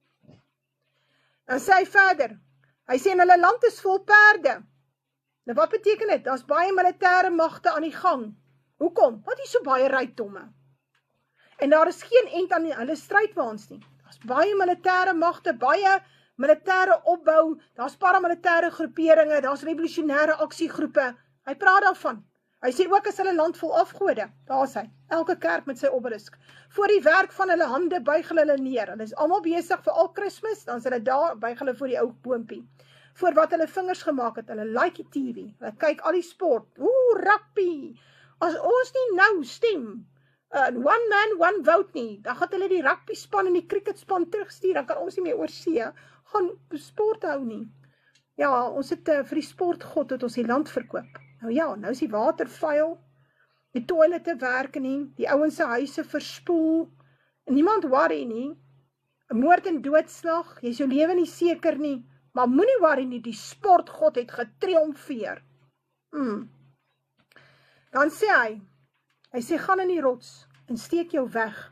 Dan sê hy verder, hy sê, en hulle land is vol perde. Nou wat beteken dit? Daar's baie militêre magte aan die gang. Hoekom? Want hier so baie rykdomme. En daar is geen end aan hulle strydwaans nie. Daar's baie militêre magte, baie militêre opbou, daar's paramilitêre groeperinge, daar's revolusionêre aksiegroepe. Hy praat daarvan. Hy sê ook as hulle land vol afgode, daar is hy, elke kerk met sy obelisk. Voor die werk van hulle hande buig hulle neer. Hulle is almal besig vir al Kersfees, dan is hulle daar, buig hulle voor die ou boompie. Voor wat hulle vingers gemaak het, hulle like die TV, hulle kyk al die sport, rugby. As ons nie nou stem, one man, one vote nie, dan gaan hulle die rugby span en die cricket span terugstuur, dan kan ons nie meer oor see gaan sport hou nie. Ja, ons het vir die sportgod het ons die land verkoop. Nou ja, nou is die water vuil, die toilette werk nie, die ouens se huise verspoel, niemand worry nie, 'n moord en doodslag, jy is jou lewe nie seker nie, maar moenie worry nie, die sportgod het getriomfeer. Dan sê hy sê, gaan in die rots en steek jou weg.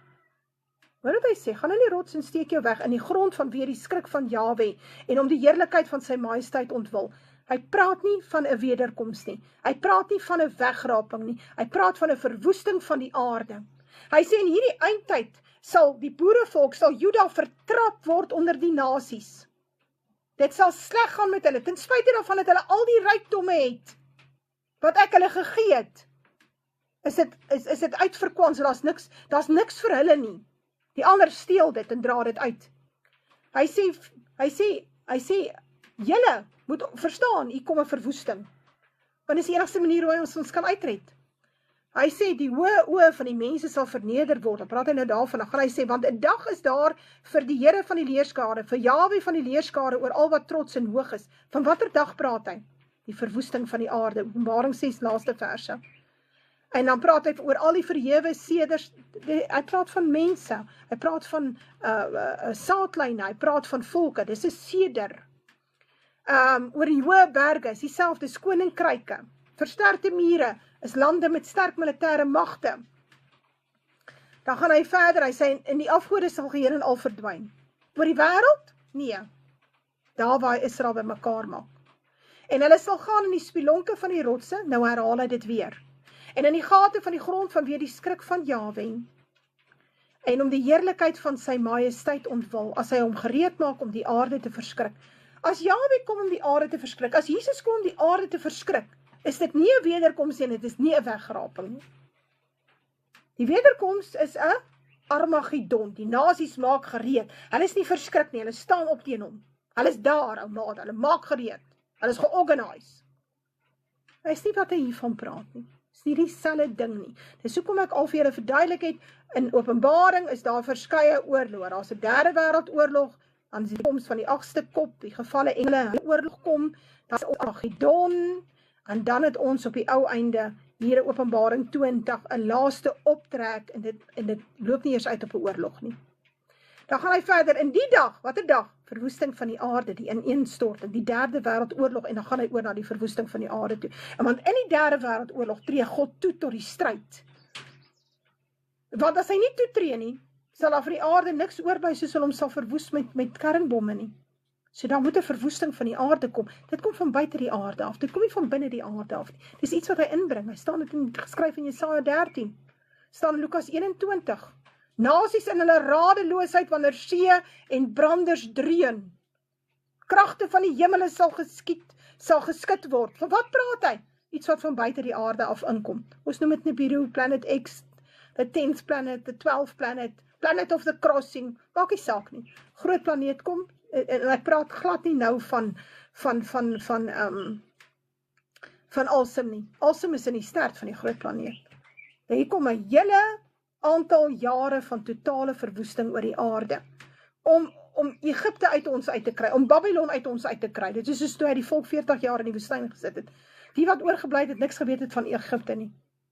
Wat het hy sê? Gaan in die rots en steek jou weg in die grond van weer die skrik van Jahwe en om die heerlikheid van sy majesteit ontwil. Hy praat nie van 'n wederkoms nie. Hy praat nie van 'n wegraping nie. Hy praat van 'n verwoesting van die aarde. Hy sê in hierdie eindtyd sal die boerevolk, sal Juda vertrap word onder die nasies. Dit sal sleg gaan met hulle, ten spyte daarvan dat hulle al die rykdomme het, wat ek hulle gegee het. Is dit uitverkwans, daar's niks vir hulle nie. Die ander steel dit en dra dit uit. Hy sê, julle moet verstaan, hier kom 'n verwoesting. Want dis die enigste manier hoe ons kan uitred. Hy sê, die hoë oë van die mense sal verneder word. Dan praat hy nou daarvan, dan gaan hy sê, want 'n dag is daar vir die Here van die leerskare, vir Jahwe van die leerskare, oor al wat trots en hoog is. Van watter dag praat hy? Die verwoesting van die aarde, Openbaring 6 laaste verse. En dan praat hy oor al die verhewe seders, hy praat van mense, hy praat van saadlyne, hy praat van volke, dis 'n seder. Oor die hoë berge, is dieselfde, is koninkryke, versterkte mure, is lande met sterk militêre magte. Dan gaan hy verder, hy sê, en die afgode sal geheel en al verdwyn. Oor die wêreld? Nee. Daar waar Israel by mekaar maak. En hulle sal gaan in die spilonke van die rotse, nou herhaal hy dit weer. En in die gate van die grond vanweë die skrik van Jahwe, en om die heerlikheid van sy majesteit ontwil, as hy hom gereed maak om die aarde te verskrik. As Jahwe kom om die aarde te verskrik, as Jesus kom om die aarde te verskrik, is dit nie 'n wederkoms en dit is nie 'n wegraping nie. Die wederkoms is 'n Armageddon, die nasies maak gereed, hulle is nie verskrik nie, hulle staan op teen hom, hulle is daar, ou maat, hulle maak gereed, hulle is georganiseer. Hy is nie wat hy hiervan praat nie, is nie dieselfde ding nie. Dis hoekom ek al vir julle verduidelik het, in Openbaring is daar verskeie oorloë, daar is 'n derde wêreldoorlog, dan is die koms van die 8ste kop, die gevalle engele, die oorlog kom, dan is Armageddon, en dan het ons op die ou einde, hier in Openbaring 20, 'n laaste optrek, en dit loop nie eers uit op 'n oorlog nie. Dan gaan hy verder, in die dag, wat 'n dag? Verwoesting van die aarde, die ineenstorting, die derde wêreldoorlog, en dan gaan hy oor na die verwoesting van die aarde toe. En want in die derde wêreldoorlog tree God toe tot die stryd. Want as hy nie toetree nie, sal daar vir die aarde niks oorbly, soos hulle hom sal verwoes met kernbomme nie. So dan moet 'n verwoesting van die aarde kom. Dit kom van buite die aarde af, dit kom nie van binne die aarde af nie. Dis iets wat hy inbring, hy staan dit geskryf in Jesaja 13, staan in Lukas 21. Nasies in hulle radeloosheid wanneer see en branders dreun. Kragte van die hemele sal geskit word. Van wat praat hy? Iets wat van buite die aarde af inkom. Ons noem dit Nibiru, Planet X, the 10th planet, the 12th planet, Planet of the Crossing, maak nie saak nie. Groot planeet kom, en ek praat glad nie nou van Alsem nie. Alsem is in die stert van die groot planeet. Hier kom 'n hele aantal jare van totale verwoesting oor die aarde, om Egipte uit ons uit te kry, om Babylon uit ons uit te kry. Dit is soos toe hy die volk 40 jaar in die woestyn gesit het. Die wat oorgebly het, niks geweet het van Egipte nie.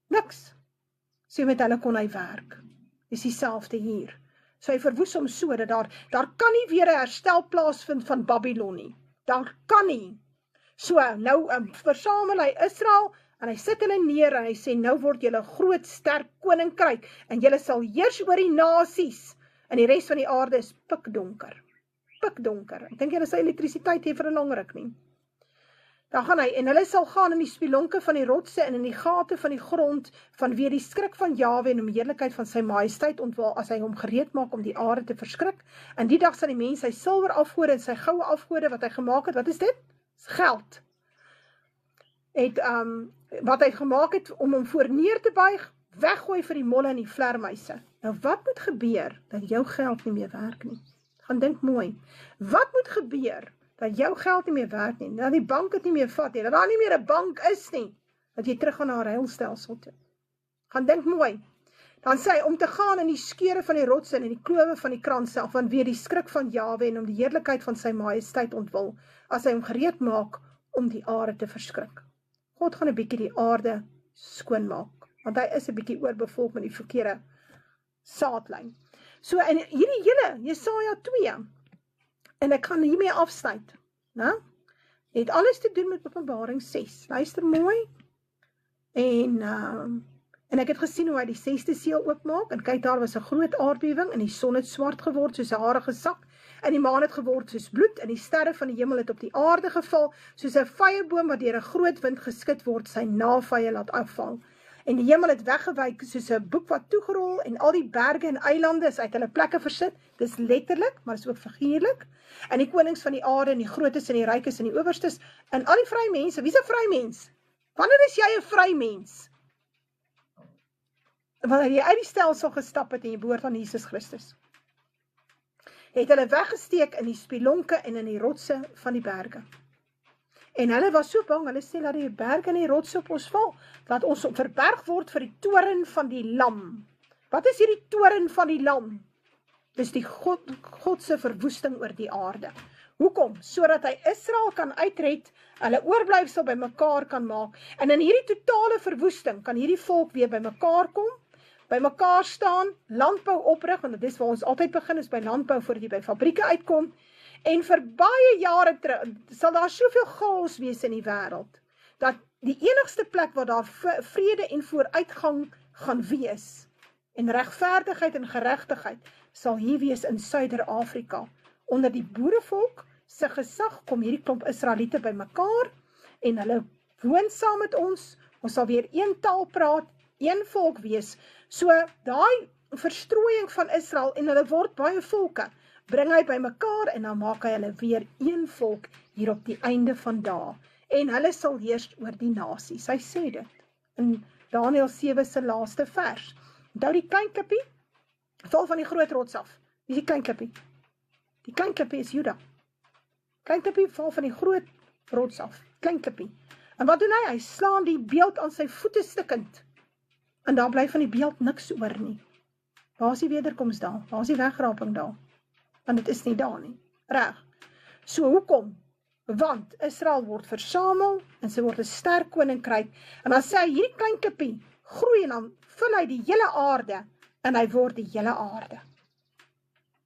Niks. So met hulle kon hy werk. Dis dieselfde hier. So hy verwoes hom so, dat daar kan nie weer 'n herstel plaasvind van Babylon nie. Daar kan nie. So, nou versamel hy Israel, en hy sit hulle neer, en hy sê, nou word julle groot, sterk koninkryk, en julle sal heers oor die nasies, en die res van die aarde is pikdonker. Pikdonker. Ek dink julle sal elektrisiteit hê vir 'n lang ruk nie. Dan gaan hy, en hulle sal gaan in die spilonke van die rotse, en in die gate van die grond, vanweë die skrik van Jahwe, en om heerlikheid van sy majesteit ontwil, as hy hom gereed maak om die aarde te verskrik. En die dag sal die mens sy silwer afgode, en sy goue afgode, wat hy gemaak het, wat is dit? Dis geld. Wat hy gemaak het, om hom voor neer te buig, weggooi vir die molle en die vlermuise. Nou wat moet gebeur, dat jou geld nie meer werk nie? Gaan dink mooi. Wat moet gebeur, dat jou geld nie meer werk nie, dat die bank het nie meer vat nie, dat daar nie meer 'n bank is nie, dat jy terug gaan na 'n ruilstelsel toe. Gaan dink mooi. Dan sê hy, om te gaan in die skeure van die rotse en in die klowe van die kranse, vanweë die skrik van Jahwe en om die heerlikheid van sy majesteit ontwil, as hy hom gereed maak om die aarde te verskrik. God gaan 'n bietjie die aarde skoon maak, want hy is 'n bietjie oorbevolk met die verkeerde saadlyn. So in hierdie hele Jesaja 2, en ek gaan hiermee afsluit, het alles te doen met Openbaring 6. Luister mooi, en ek het gesien hoe hy die 6de seël oopmaak, en kyk, daar was 'n groot aardbewing, en die son het swart geword soos 'n harige sak, en die maan het geword soos bloed, en die sterre van die hemel het op die aarde geval, soos 'n vyeboom wat deur 'n groot wind geskit word, sy navye laat afval. En die hemel het weggewyk soos 'n boek wat toegerol, en al die berge en eilande is uit hulle plekke versit. Dis letterlik, maar is ook figuurlik. En die konings van die aarde, en die grootes en die rykes en die owerstes, en al die vry mense. Wie's 'n vry mens? Wanneer is jy 'n vry mens? Wanneer jy uit die stelsel gestap het en jy behoort aan Jesus Christus. Het hulle weggesteek in die spilonke en in die rotse van die berge. En hulle was so bang, hulle sê, laat die berge en die rotse op ons val, laat ons verberg word vir die toren van die lam. Wat is hierdie toren van die lam? Dis die God se verwoesting oor die aarde. Hoekom? Sodat hy Israel kan uitred, hulle oorblyfsel bymekaar kan maak, en in hierdie totale verwoesting kan hierdie volk weer bymekaar kom, bymekaar staan, landbou oprig, want dit is waar ons altyd begin, is by landbou, voordat jy by fabrieke uitkom, en vir baie jare terug, sal daar soveel chaos wees in die wêreld, dat die enigste plek waar daar vrede en vooruitgang gaan wees, en regverdigheid en geregtigheid, sal hier wees in Suider-Afrika. Onder die boerevolk se gesag kom hierdie klomp Israeliete bymekaar, en hulle woon saam met ons sal weer een taal praat, een volk wees. So, daai verstrooiing van Israel, en hulle word baie volke, bring hy by mekaar, en dan maak hy hulle weer een volk, hier op die einde van dae, en hulle sal heers oor die nasies. Hy sê dit, in Daniël 7 se laaste vers. Onthou die klein klippie, val van die groot rots af. Wie is die klein klippie? Die klein klippie is Juda. Klein klippie val van die groot rots af. Klein klippie. En wat doen hy? Hy slaan die beeld aan sy voete stikkend. En daar bly van die beeld niks oor nie. Waar is die wederkoms daar? Waar is die wegraping daar? Want dit is nie daar nie. Reg. So hoekom? Want Israel word versamel, en sy word 'n sterk koninkryk, en dan sê hy, hierdie klein klippie, groei, en dan vul hy die hele aarde, en hy word die hele aarde.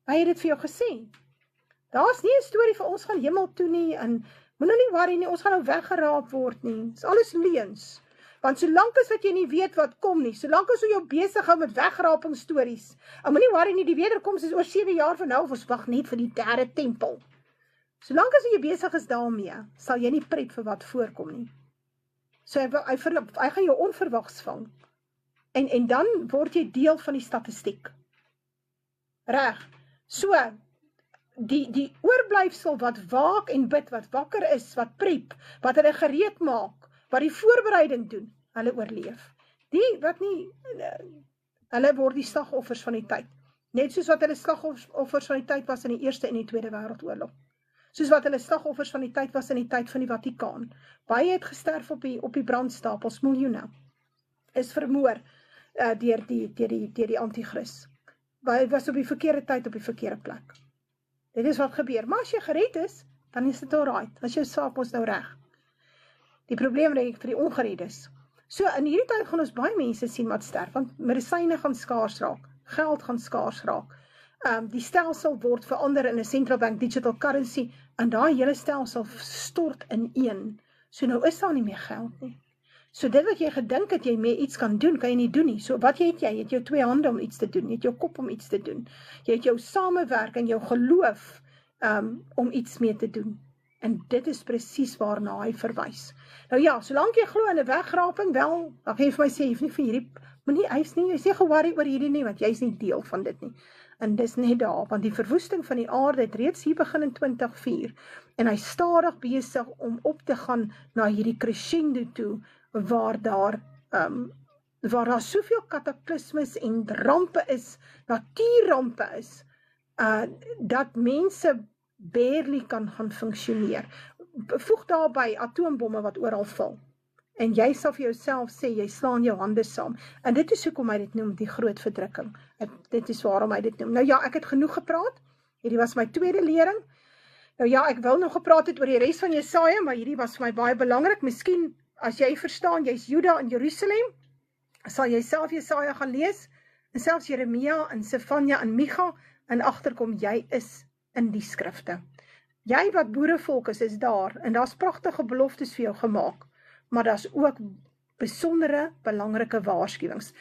Hy het dit vir jou gesê. Daar is nie 'n storie vir ons gaan hemel toe nie, en moet nou nie worry nie, ons gaan nou weggeraap word nie. Dit is alles leuns. Want solank as wat jy nie weet wat kom nie, solank as jy jou besig hou met wegrapingsstories, en moet nie worry nie, die wederkoms is oor 7 jaar van nou, of ons wag net vir die 3de tempel. Solank as jy besig is daarmee, sal jy nie pret vir wat voorkom nie. So hy gaan jou onverwags vang. En dan word jy deel van die statistiek. Reg. So, die oorblyfsel wat waak en bid, wat wakker is, wat prep, wat hulle gereed maak, wat die voorbereiding doen, hulle oorleef. Die wat nie, hulle word die slagoffers van die tyd. Net soos wat hulle slagoffers van die tyd was in die Eerste en die Tweede Wêreldoorlog. Soos wat hulle slagoffers van die tyd was in die tyd van die Vatikaan. Baie het gesterf op die brandstapels, miljoene. Is vermoor deur die antichrist. Hy was op die verkeerde tyd, op die verkeerde plek. Dit is wat gebeur. Maar as jy gered is, dan is dit alright. As jou saak ons nou reg. Die probleem denk ek vir die ongeredes. So in hierdie tyd gaan ons baie mense sien wat sterf, want medisyne gaan skaars raak, geld gaan skaars raak. Die stelsel word verander in 'n central bank digital currency, en daai hele stelsel stort ineen. So nou is daar nie meer geld nie. So dit wat jy gedink het jy mee iets kan doen, kan jy nie doen nie. So wat jy het? Jy het jou 2 hande om iets te doen, jy het jou kop om iets te doen. Jy het jou samewerk en jou geloof om iets mee te doen. En dit is presies waarna hy verwys. Nou ja, solank jy glo in 'n wegraping, wel, dan gaan jy vir my sê, jy hoef nie vir hierdie, hy's nie geworry oor hierdie nie, want jy's nie deel van dit nie. En dis net daar, want die verwoesting van die aarde het reeds hier begin in 2004, en hy stadig besig om op te gaan na hierdie crescendo toe, waar daar soveel kataklismes en rampe is, natuurrampe is, dat mense barely kan gaan funksioneer. Voeg daarby atoombomme wat oral val. En jy sal vir jouself sê, jy slaan jou hande saam. En dit is hoekom hy dit noem, die groot verdrukking. Dit is waarom hy dit noem. Nou ja, ek het genoeg gepraat. Hierdie was my tweede lering. Nou ja, ek wil nog gepraat het oor die res van Jesaja, maar hierdie was vir my baie belangrik. Miskien, as jy verstaan, jy's Juda en Jerusalem, sal jy self Jesaja gaan lees, en selfs Jeremia en Sefanja en Micha, en agterkom, jy is in die skrifte. Jy wat boerevolk is daar, en daar's pragtige beloftes vir jou gemaak, maar daar's ook besondere, belangrike waarskuwings.